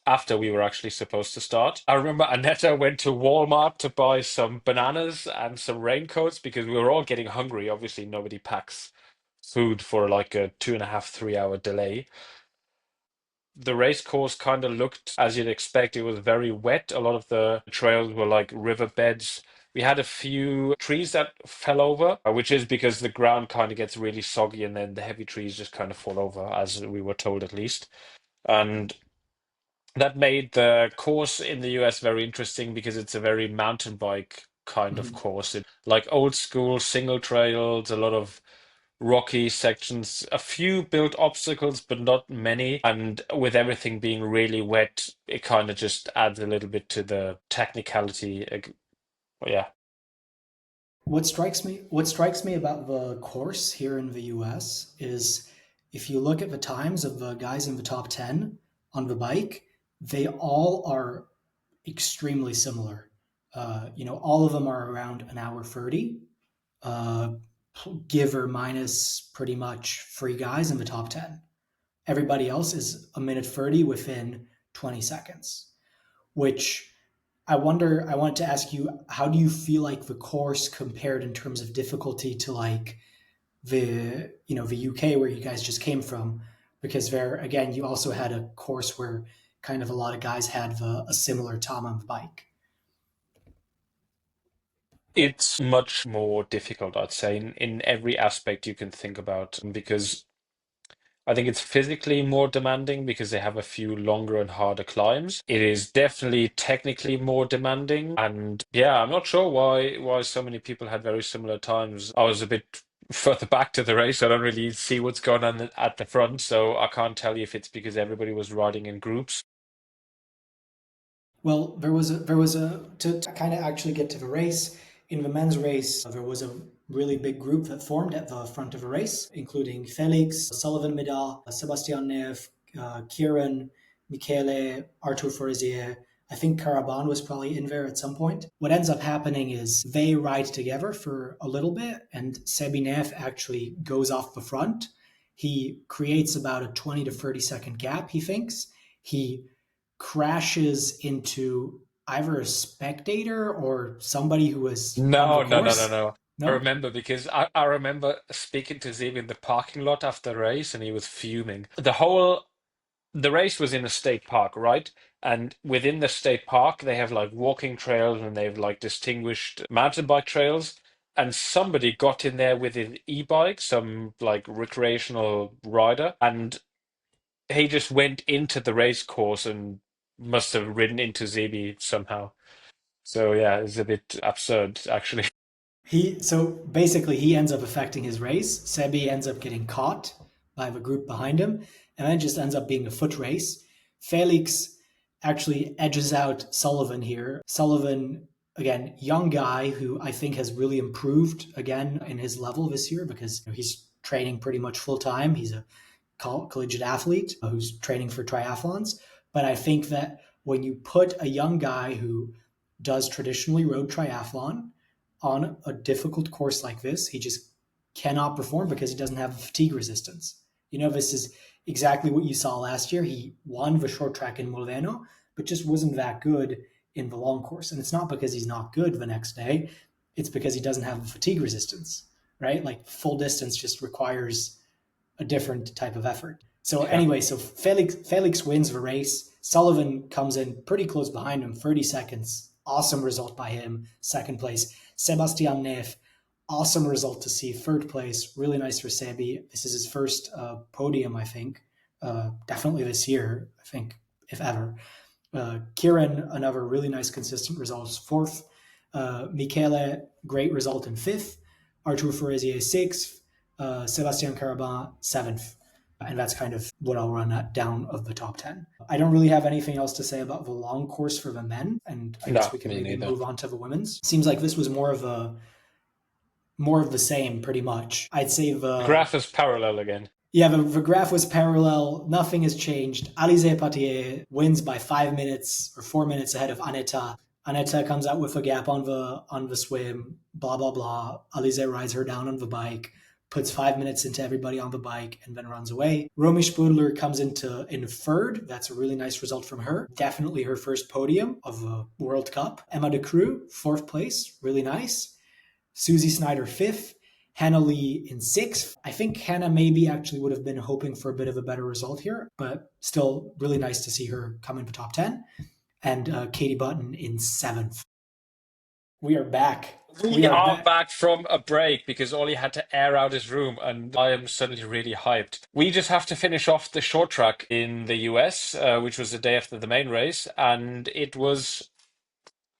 after we were actually supposed to start. I remember Aneta went to Walmart to buy some bananas and some raincoats because we were all getting hungry. Obviously, nobody packs food for like a 2.5, 3 hour delay. The race course kind of looked as you'd expect. It was very wet. A lot of the trails were like riverbeds. We had a few trees that fell over, which is because the ground kind of gets really soggy and then the heavy trees just kind of fall over, as we were told at least. And that made the course in the US very interesting because it's a very mountain bike kind of mhm. course. Like old school single trails, a lot of rocky sections, a few built obstacles, but not many. And with everything being really wet, it kind of just adds a little bit to the technicality. Yeah. What strikes me about the course here in the US is if you look at the times of the guys in the top 10 on the bike, they all are extremely similar. All of them are around an hour 30, uh, give or minus pretty much three guys in the top 10. Everybody else is a minute 30 within 20 seconds, which I wanted to ask you, how do you feel like the course compared in terms of difficulty to like the UK where you guys just came from? Because there, again, you also had a course where kind of a lot of guys had a similar time on the bike. It's much more difficult, I'd say, in every aspect you can think about, because I think it's physically more demanding because they have a few longer and harder climbs. It is definitely technically more demanding. And yeah, I'm not sure why so many people had very similar times. I was a bit further back to the race. I don't really see what's going on at the front, so I can't tell you if it's because everybody was riding in groups. Well, there was a to kind of actually get to the race. In the men's race, there was a really big group that formed at the front of the race, including Felix, Sullivan Midal, Sebastian Neff, Kieran, Michele, Artur Forzier. I think Caraban was probably in there at some point. What ends up happening is they ride together for a little bit, and Sebi Neff actually goes off the front. He creates about a 20 to 30-second gap, he thinks. He crashes into either a spectator or somebody who was on the No, no, no, no, course. no. I No? remember because I remember speaking to Zeb in the parking lot after the race and he was fuming. The race was in a state park, right? And within the state park, they have like walking trails and they have like distinguished mountain bike trails. And somebody got in there with an e-bike, some like recreational rider, and he just went into the race course and must have ridden into Zebi somehow. So yeah, it's a bit absurd, actually. So basically he ends up affecting his race. Sebi ends up getting caught by the group behind him, and then it just ends up being a foot race. Felix actually edges out Sullivan here. Sullivan, again, young guy who I think has really improved again in his level this year because he's training pretty much full time. He's a collegiate athlete who's training for triathlons. But I think that when you put a young guy who does traditionally road triathlon on a difficult course like this, he just cannot perform because he doesn't have fatigue resistance. This is exactly what you saw last year. He won the short track in Molveno, but just wasn't that good in the long course. And it's not because he's not good the next day, it's because he doesn't have the fatigue resistance, right? Like full distance just requires a different type of effort. So Yeah. anyway, so Felix wins the race. Sullivan comes in pretty close behind him, 30 seconds. Awesome result by him, second place. Sebastian Neff, awesome result to see, third place. Really nice for Sebi. This is his first podium, I think. Definitely this year, I think, if ever. Kieran, another really nice, consistent result, fourth. Michele, great result in fifth. Artur Fouresier, sixth. Sebastien Carabin, seventh. And that's kind of what I'll run at down of the top 10. I don't really have anything else to say about the long course for the men, and I guess we can maybe move on to the women's. Seems like this was more of the same, pretty much. I'd say The graph is parallel again. Yeah, the graph was parallel. Nothing has changed. Alizé Patier wins by 5 minutes or 4 minutes ahead of Aneta. Aneta comes out with a gap on the swim. Blah blah blah. Alizé rides her down on the bike, puts 5 minutes into everybody on the bike, and then runs away. Romy Spudler comes in third. That's a really nice result from her. Definitely her first podium of the World Cup. Emma de Croo, fourth place. Really nice. Susie Snyder, fifth. Hannah Lee in sixth. I think Hannah maybe actually would have been hoping for a bit of a better result here, but still really nice to see her come into top 10. And Katie Button in seventh. We are back. We are back from a break because Ollie had to air out his room, and I am suddenly really hyped. We just have to finish off the short track in the US, which was the day after the main race, and it was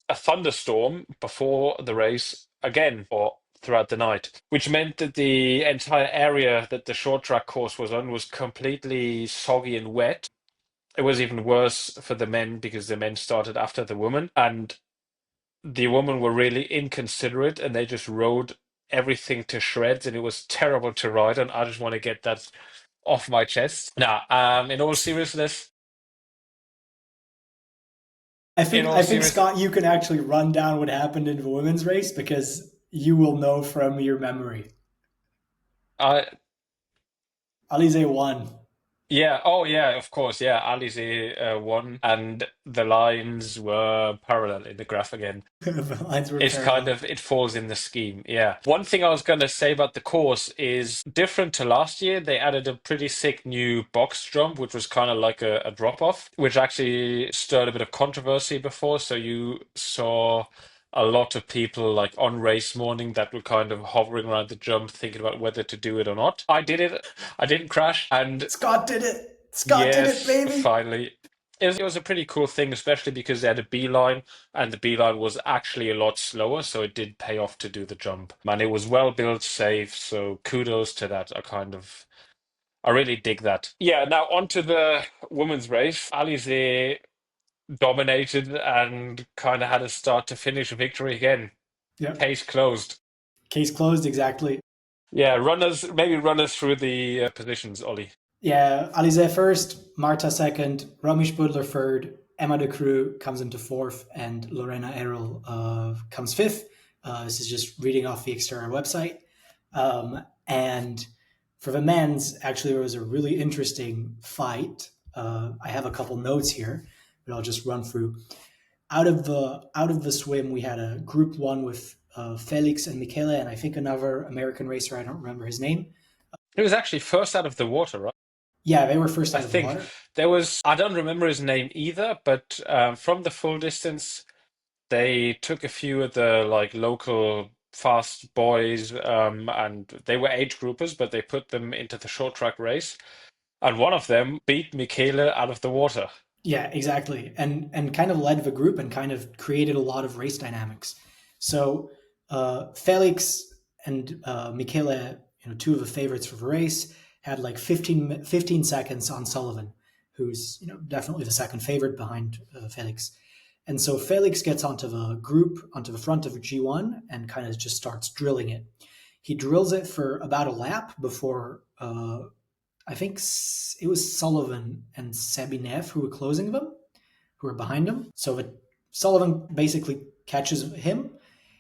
a thunderstorm before the race again, or throughout the night, which meant that the entire area that the short track course was on was completely soggy and wet. It was even worse for the men because the men started after the women, and the women were really inconsiderate and they just rode everything to shreds, and it was terrible to ride. And I just want to get that off my chest. Now, in all seriousness, I think Scott, you can actually run down what happened in the women's race because you will know from your memory. Alizé won. Yeah. Oh, yeah. Of course. Yeah. Alizé won, and the lines were parallel in the graph again. The lines were It's parallel. it falls in the scheme. Yeah. One thing I was going to say about the course is different to last year. They added a pretty sick new box jump, which was kind of like a drop off, which actually stirred a bit of controversy before. So you saw a lot of people like on race morning that were kind of hovering around the jump, thinking about whether to do it or not. I did it. I didn't crash, and Scott did it. Scott did it, baby. Finally. It was a pretty cool thing, especially because they had a beeline, and the beeline was actually a lot slower, so it did pay off to do the jump. Man, it was well built, safe, so kudos to that. I really dig that. Yeah, now on to the women's race. Alizé dominated and kind of had a start to finish victory again. Yeah. Case closed. Case closed, exactly. Yeah, run us through the positions, Ollie. Yeah, Alizé first, Marta second, Romy Spudler third, Emma de Croo comes into fourth, and Lorena Errol comes fifth. This is just reading off the XTERRA website. And for the men's, actually, there was a really interesting fight. I have a couple notes here, but I'll just run through. Out of the swim, we had a group one with Felix and Michele, and I think another American racer. I don't remember his name. It was actually first out of the water, right? Yeah, they were first out of the water. There was, I don't remember his name either, but from the full distance, they took a few of the like local fast boys, and they were age groupers, but they put them into the short track race, and one of them beat Michele out of the water. Yeah, exactly, and kind of led the group and kind of created a lot of race dynamics. So Felix and Michele, two of the favorites for the race, had like 15 seconds on Sullivan. who's definitely the second favorite behind Felix. And so Felix gets onto the group, onto the front of G1, and kind of just starts drilling it. He drills it for about a lap before I think it was Sullivan and Sabinev who were closing them, who were behind him. So Sullivan basically catches him,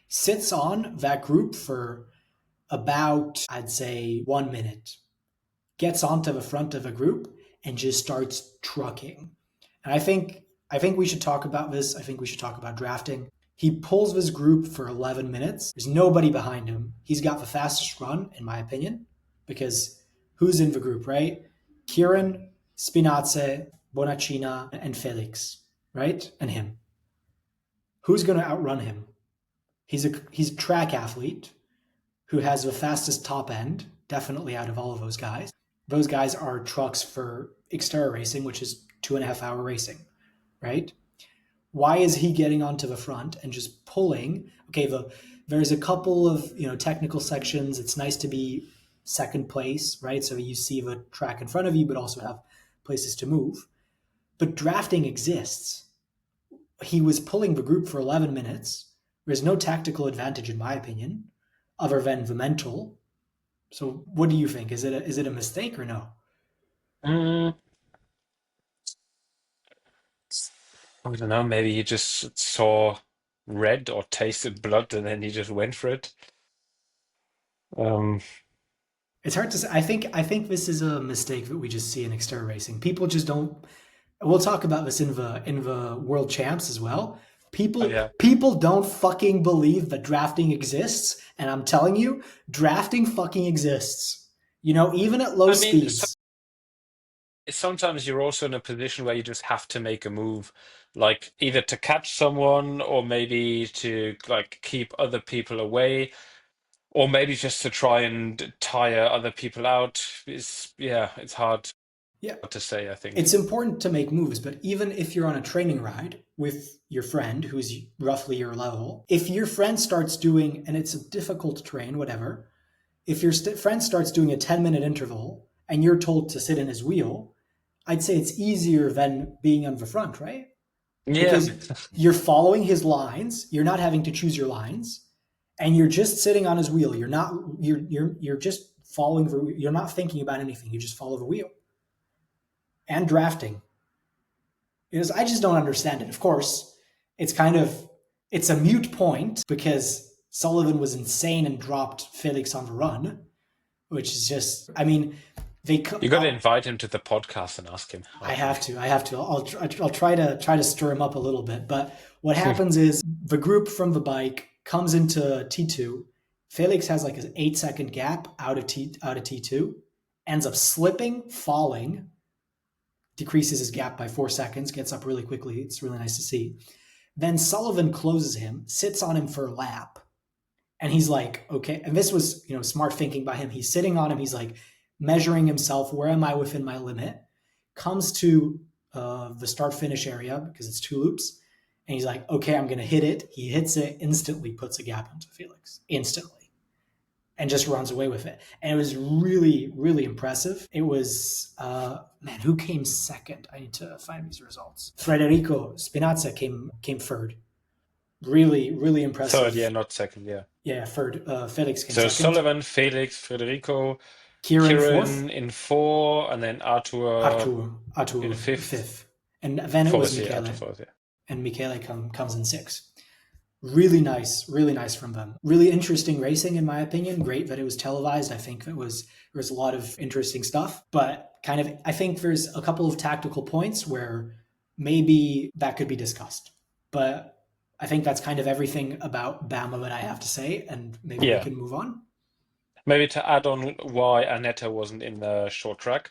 sits on that group for about, I'd say, 1 minute, gets onto the front of a group and just starts trucking. And I think we should talk about this. I think we should talk about drafting. He pulls this group for 11 minutes. There's nobody behind him. He's got the fastest run, in my opinion, because who's in the group, right? Kieran, Spinace, Bonacina, and Felix, right? And him. Who's going to outrun him? He's a track athlete who has the fastest top end, definitely out of all of those guys. Those guys are trucks for XTERRA racing, which is 2.5 hour racing, right? Why is he getting onto the front and just pulling? Okay, there's a couple of technical sections. It's nice to be second place, right? So you see the track in front of you, but also have places to move. But drafting exists. He was pulling the group for 11 minutes. There's no tactical advantage, in my opinion, other than the mental. So what do you think? Is it a mistake or no? Mm, I don't know. Maybe he just saw red or tasted blood, and then he just went for it. Um, It's hard to say. I think this is a mistake that we just see in XTERRA racing. People just don't. We'll talk about this in the World Champs as well. oh People yeah. people don't fucking believe that drafting exists, and I'm telling you, drafting fucking exists. Even at low I mean, speeds. sometimes you're also in a position where you just have to make a move, like either to catch someone or maybe to like keep other people away, or maybe just to try and tire other people out. It's hard Yeah, to say, I think. it's important to make moves, but even if you're on a training ride with your friend who's roughly your level, if your friend starts doing, and it's a difficult terrain, whatever, if your friend starts doing a 10-minute interval and you're told to sit in his wheel, I'd say it's easier than being on the front, right? Yeah. Because you're following his lines, you're not having to choose your lines, and you're just sitting on his wheel. You're just following the, you're not thinking about anything. You just follow the wheel. And drafting. I just don't understand it. Of course, it's a mute point because Sullivan was insane and dropped Felix on the run, which is just, I mean, they. You got to invite him to the podcast and ask him I how. have to. I have to. I'll try to stir him up a little bit. But what happens is the group from the bike comes into T2. Felix has like an 8-second gap out of T2, ends up slipping, falling, decreases his gap by 4 seconds, gets up really quickly. It's really nice to see. Then Sullivan closes him, sits on him for a lap, and he's like, okay. And this was, smart thinking by him. He's sitting on him. He's like measuring himself. Where am I within my limit? Comes to the start finish area because it's 2 loops. And he's like, okay, I'm going to hit it. He hits it, instantly puts a gap into Felix, instantly, and just runs away with it. And it was really, really impressive. It was, man, who came second? I need to find these results. Federico Spinazza came third. Really, really Third, yeah, impressive. not second, yeah. Yeah, third. Felix came So second. Sullivan, Felix, Federico, Kieran fourth. Kieran in four, and then Arthur in Artur fifth. fifth. And then it was Fourth, yeah, Arthur Michele. fourth, yeah. And Michele comes in sixth. Really nice from them. Really interesting racing, in my opinion. Great that it was televised. I think there was a lot of interesting stuff, but kind of, I think there's a couple of tactical points where maybe that could be discussed. But I think that's kind of everything about Bama that I have to say, and maybe we Yeah. can move on. Maybe to add on why Aneta wasn't in the short track.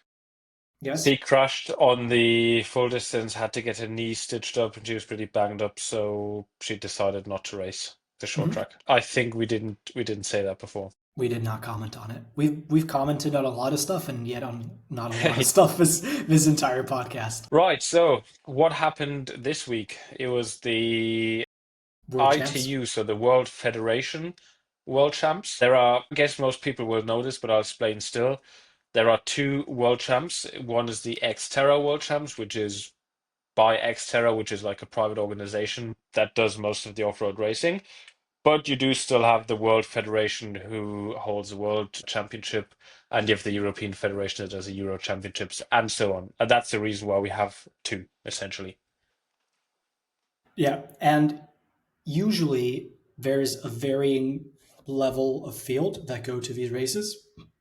Yes. She crashed on the full distance, had to get her knee stitched up, and she was pretty banged up, so she decided not to race the short Mhm. track. I think we didn't say that before. We did not comment on it. We've commented on a lot of stuff, and yet on not a lot of stuff this entire podcast. Right, so what happened this week? It was the World champs. ITU, so the World Federation World Champs. There are, I guess most people will know this, but I'll explain still. There are two world champs. One is the XTERRA World Champs, which is by XTERRA, which is like a private organization that does most of the off-road racing. But you do still have the World Federation who holds the World Championship, and you have the European Federation that does the Euro Championships, and so on. And that's the reason why we have two, essentially. Yeah, and usually there's a varying level of field that go to these races.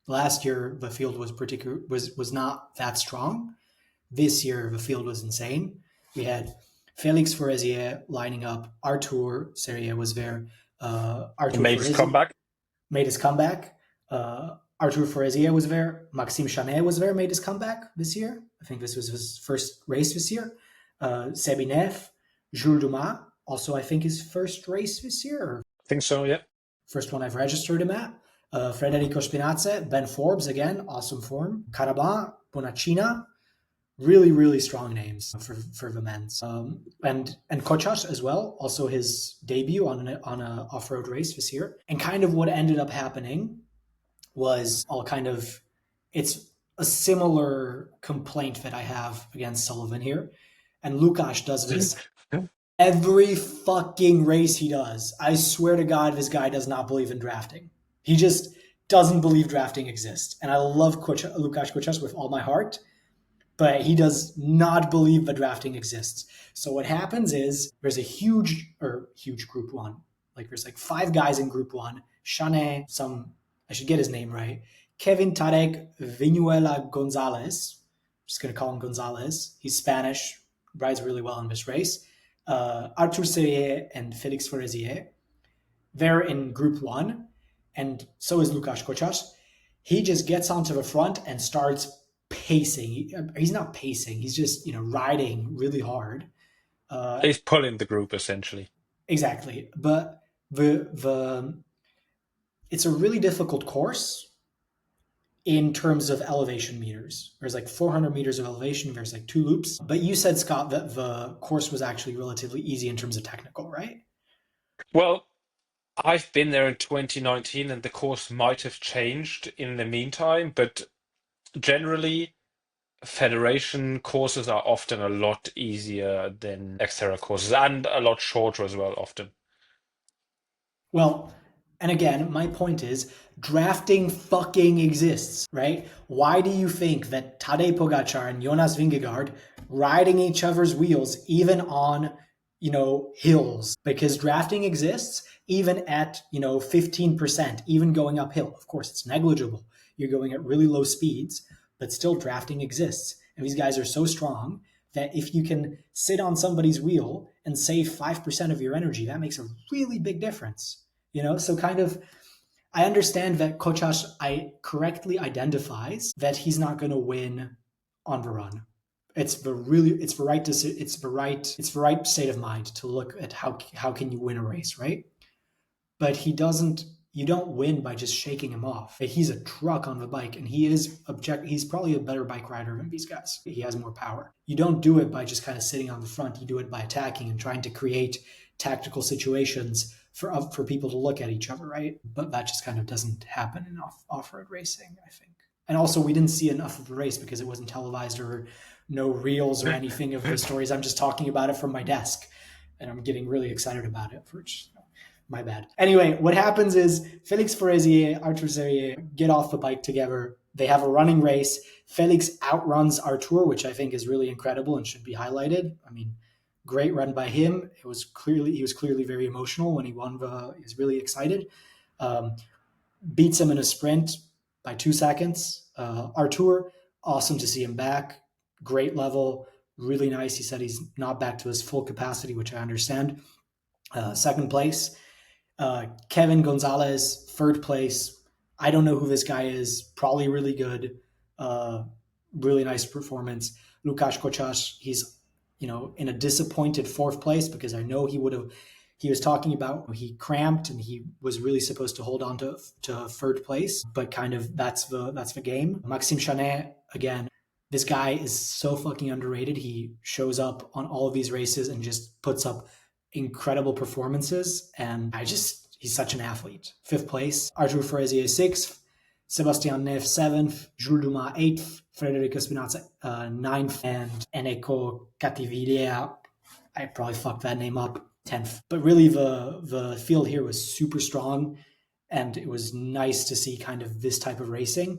Last year the field was not that strong. This year the field was insane. We had Felix Forezier lining up. Artur Serie was there. He Artur made his Forezier comeback. made his comeback. Artur Forezier was there. Maxime Chanet was there, made his comeback this year. I think this was his first race this year. Sebinef, Jules Dumas, also I think his first race this year. I think so, yeah. First one I've registered him at. Federico Spinazze, Ben Forbes, again, awesome form. Caraban, Bonacina, really, really strong names for the men's. And Kochas as well, also his debut on an off-road race this year. And kind of what ended up happening was it's a similar complaint that I have against Sullivan here. And Lukáš does this every fucking race he does. I swear to God, this guy does not believe in drafting. He just doesn't believe drafting exists. And I love Lukáš Kochas with all my heart, but he does not believe that drafting exists. So what happens is there's a huge group one. Like there's like 5 guys in group one. Chanet, I should get his name right. Kevin Tarek Vinuela Gonzalez. I'm just going to call him Gonzalez. He's Spanish, rides really well in this race. Artur Serie and Felix Forezier. They're in group one, and so is Lukáš Kochas. He just gets onto the front and starts pacing. He's not pacing. He's just riding really hard. He's pulling the group essentially. Exactly, but it's a really difficult course in terms of elevation meters. There's like 400 meters of elevation. There's like 2 loops. But you said, Scott, that the course was actually relatively easy in terms of technical, right? Well, I've been there in 2019, and the course might have changed in the meantime, but generally, Federation courses are often a lot easier than XTERRA courses, and a lot shorter as well, often. Well, and again, my point is drafting fucking exists, right? Why do you think that Tadej Pogačar and Jonas Vingegaard riding each other's wheels even on, hills? Because drafting exists even at, 15%, even going uphill. Of course, it's negligible. You're going at really low speeds, but still drafting exists. And these guys are so strong that if you can sit on somebody's wheel and save 5% of your energy, that makes a really big difference. So kind of, I understand that Kochas correctly identifies that he's not going to win on the run. It's the right state of mind to look at how can you win a race, right? But you don't win by just shaking him off. He's a truck on the bike, and he's probably a better bike rider than these guys. He has more power. You don't do it by just kind of sitting on the front. You do it by attacking and trying to create tactical situations for people to look at each other, right? But that just kind of doesn't happen in off-road racing, I think. And also, we didn't see enough of the race because it wasn't televised, or no reels or anything of the stories. I'm just talking about it from my desk, and I'm getting really excited about it. My bad. Anyway, what happens is Felix Forezier, Artur Serie get off the bike together. They have a running race. Felix outruns Artur, which I think is really incredible and should be highlighted. I mean, great run by him. He was clearly very emotional when he won. He was really excited. Beats him in a sprint by 2 seconds. Artur, awesome to see him back. Great level, really nice. He said he's not back to his full capacity, which I understand. Second place. Kevin Gonzalez, 3rd place. I don't know who this guy is. Probably really good. Really nice performance. Lukáš Kochas, he's in a disappointed 4th place, because I know he was talking about he cramped and he was really supposed to hold on to 3rd place, but kind of that's the game. Maxime Chanet, again, this guy is so fucking underrated. He shows up on all of these races and just puts up incredible performances, and he's such an athlete. 5th place. Artur Forezier, 6th. Sebastian Neve 7th, Jules Dumas 8th, Frederico Spinazza 9th, and Eneko Cativilia, I probably fucked that name up, 10th. But really, the field here was super strong, and it was nice to see kind of this type of racing.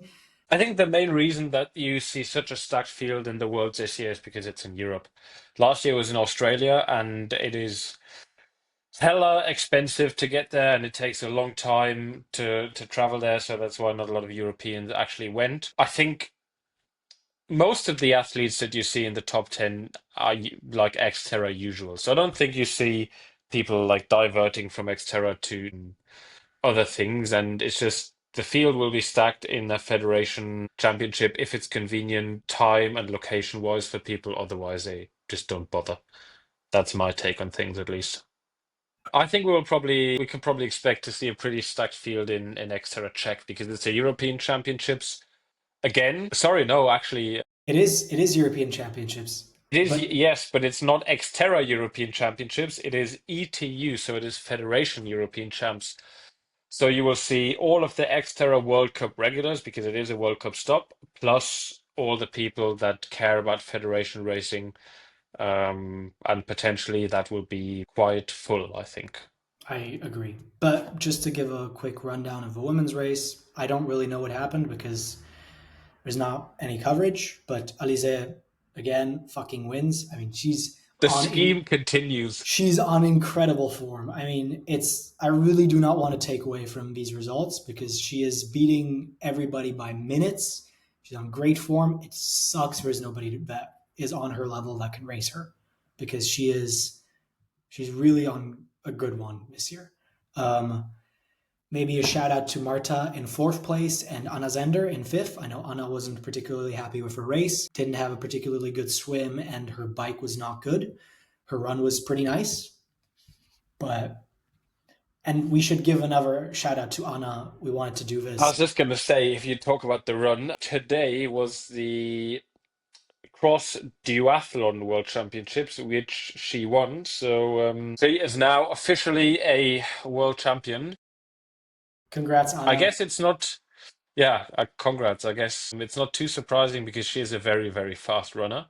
I think the main reason that you see such a stacked field in the Worlds this year is because it's in Europe. Last year was in Australia, and it is hella expensive to get there, and it takes a long time to travel there. So that's why not a lot of Europeans actually went. I think most of the athletes that you see in the top 10 are like XTERRA usual. So I don't think you see people like diverting from XTERRA to other things, and it's just the field will be stacked in a federation championship if it's convenient time and location wise for people. Otherwise, they just don't bother. That's my take on things, at least. I think we can probably expect to see a pretty stacked field in Xterra Czech because it's a European Championships again. Sorry, no, actually, It is European Championships, it is but yes, but it's not Xterra European Championships. It is ETU, so it is Federation European Champs. So you will see all of the Xterra World Cup regulars because it is a World Cup stop, plus all the people that care about federation racing, and potentially that will be quite full, I think. I agree. But just to give a quick rundown of the women's race, I don't really know what happened because there's not any coverage. But Alize again fucking wins. I mean, The scheme continues. she's on incredible form. I mean, I really do not want to take away from these results because she is beating everybody by minutes. She's on great form. It sucks there's nobody that is on her level that can race her because she's really on a good one this year. Maybe a shout out to Marta in fourth place and Anna Zender in fifth. I know Anna wasn't particularly happy with her race, didn't have a particularly good swim, and her bike was not good. Her run was pretty nice, and we should give another shout out to Anna. We wanted to do I was this. just going to say, if you talk about the run, today was the Cross Duathlon World Championships, which she won. So she is now officially a world champion. Congrats, I Anna. guess it's not, yeah, congrats. I guess it's not too surprising because she is a very, very fast runner.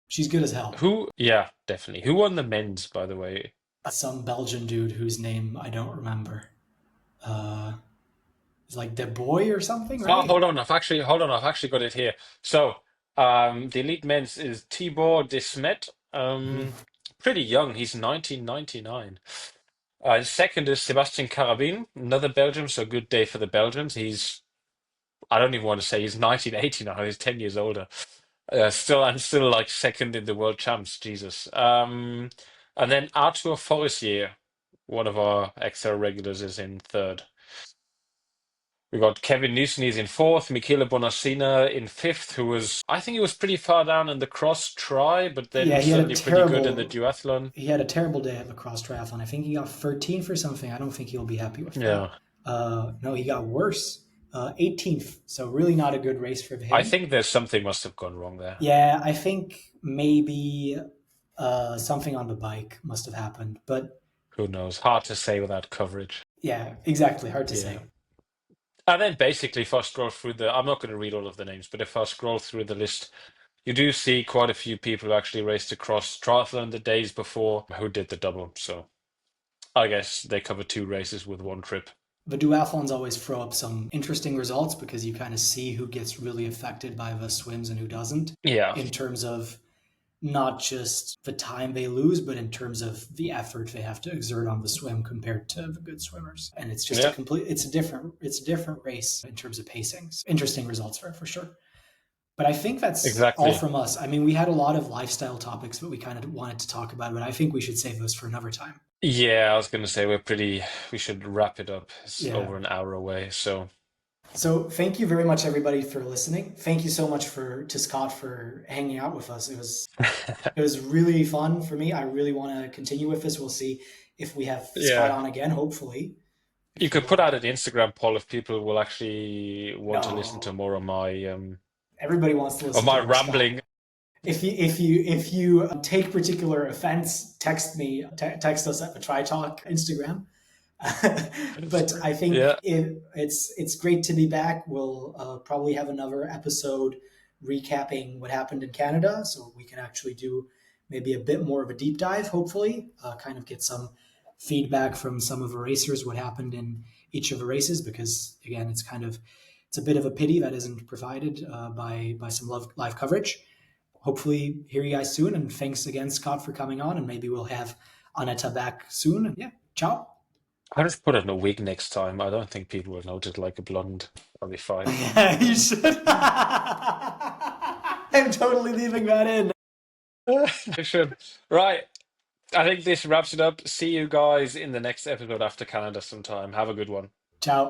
She's good as hell. Yeah, definitely. Who won the men's, by the way? Some Belgian dude whose name I don't remember. It's like De Boy or something, Oh, right? hold on, I've actually got it here. So, the elite men's is Tibor de Smet. Mm-hmm. Pretty young. He's 1999. Second is Sebastian Carabin, another Belgian, so good day for the Belgians. I don't even want to say he's 1980 now, he's 10 years older. Still like second in the world champs, Jesus. And then Arthur Forestier, one of our extra regulars, is in third. We got Kevin Newson, he's in fourth. Michele Bonacina in fifth, I think he was pretty far down in the cross try, but then Yeah, was suddenly pretty good in the duathlon. he had a terrible day at the cross triathlon. I think he got 13th for something. I don't think he'll be happy with that. Yeah. No, he got worse. 18th. So really not a good race for I him. think there's something must have gone wrong there. Yeah, I think maybe something on the bike must have happened. But Who knows? Hard to say without coverage. yeah, exactly. Hard to Yeah. say. And then basically, if I scroll through I'm not going to read all of the names, but if I scroll through the list, you do see quite a few people who actually raced across triathlon the days before who did the double. So I guess they cover two races with one trip. The duathlons always throw up some interesting results because you kind of see who gets really affected by the swims and who doesn't Yeah, in terms of not just the time they lose, but in terms of the effort they have to exert on the swim compared to the good swimmers. And it's just yeah, it's a different race in terms of pacings. Interesting results for sure. But I think that's all exactly. from us. I mean, we had a lot of lifestyle topics that we kind of wanted to talk about, but I think we should save those for another time. Yeah, I was going to say we should wrap it up. It's Yeah. over an hour away, so So thank you very much, everybody, for listening. Thank you so much to Scott for hanging out with us. It was really fun for me. I really want to continue with this. We'll see if we have Scott yeah. on again. Hopefully, You if could you put out an Instagram poll if people will actually want to listen to no, more everybody wants to of listen to my more Scott. rambling. If you take particular offense, text me. Text us at the Try Talk Instagram. But I think Yeah. it's great to be back. We'll probably have another episode recapping what happened in Canada, so we can actually do maybe a bit more of a deep dive. Hopefully, kind of get some feedback from some of the racers what happened in each of the races, because again, it's a bit of a pity that isn't provided by some live coverage. Hopefully, hear you guys soon, and thanks again, Scott, for coming on, and maybe we'll have Aneta back soon. Yeah, ciao. I'll just put it in a wig next time. I don't think people will notice like a blonde. I'll be fine. Yeah, you should. I'm totally leaving that in. I should. Right. I think this wraps it up. See you guys in the next episode after Canada sometime. Have a good one. Ciao.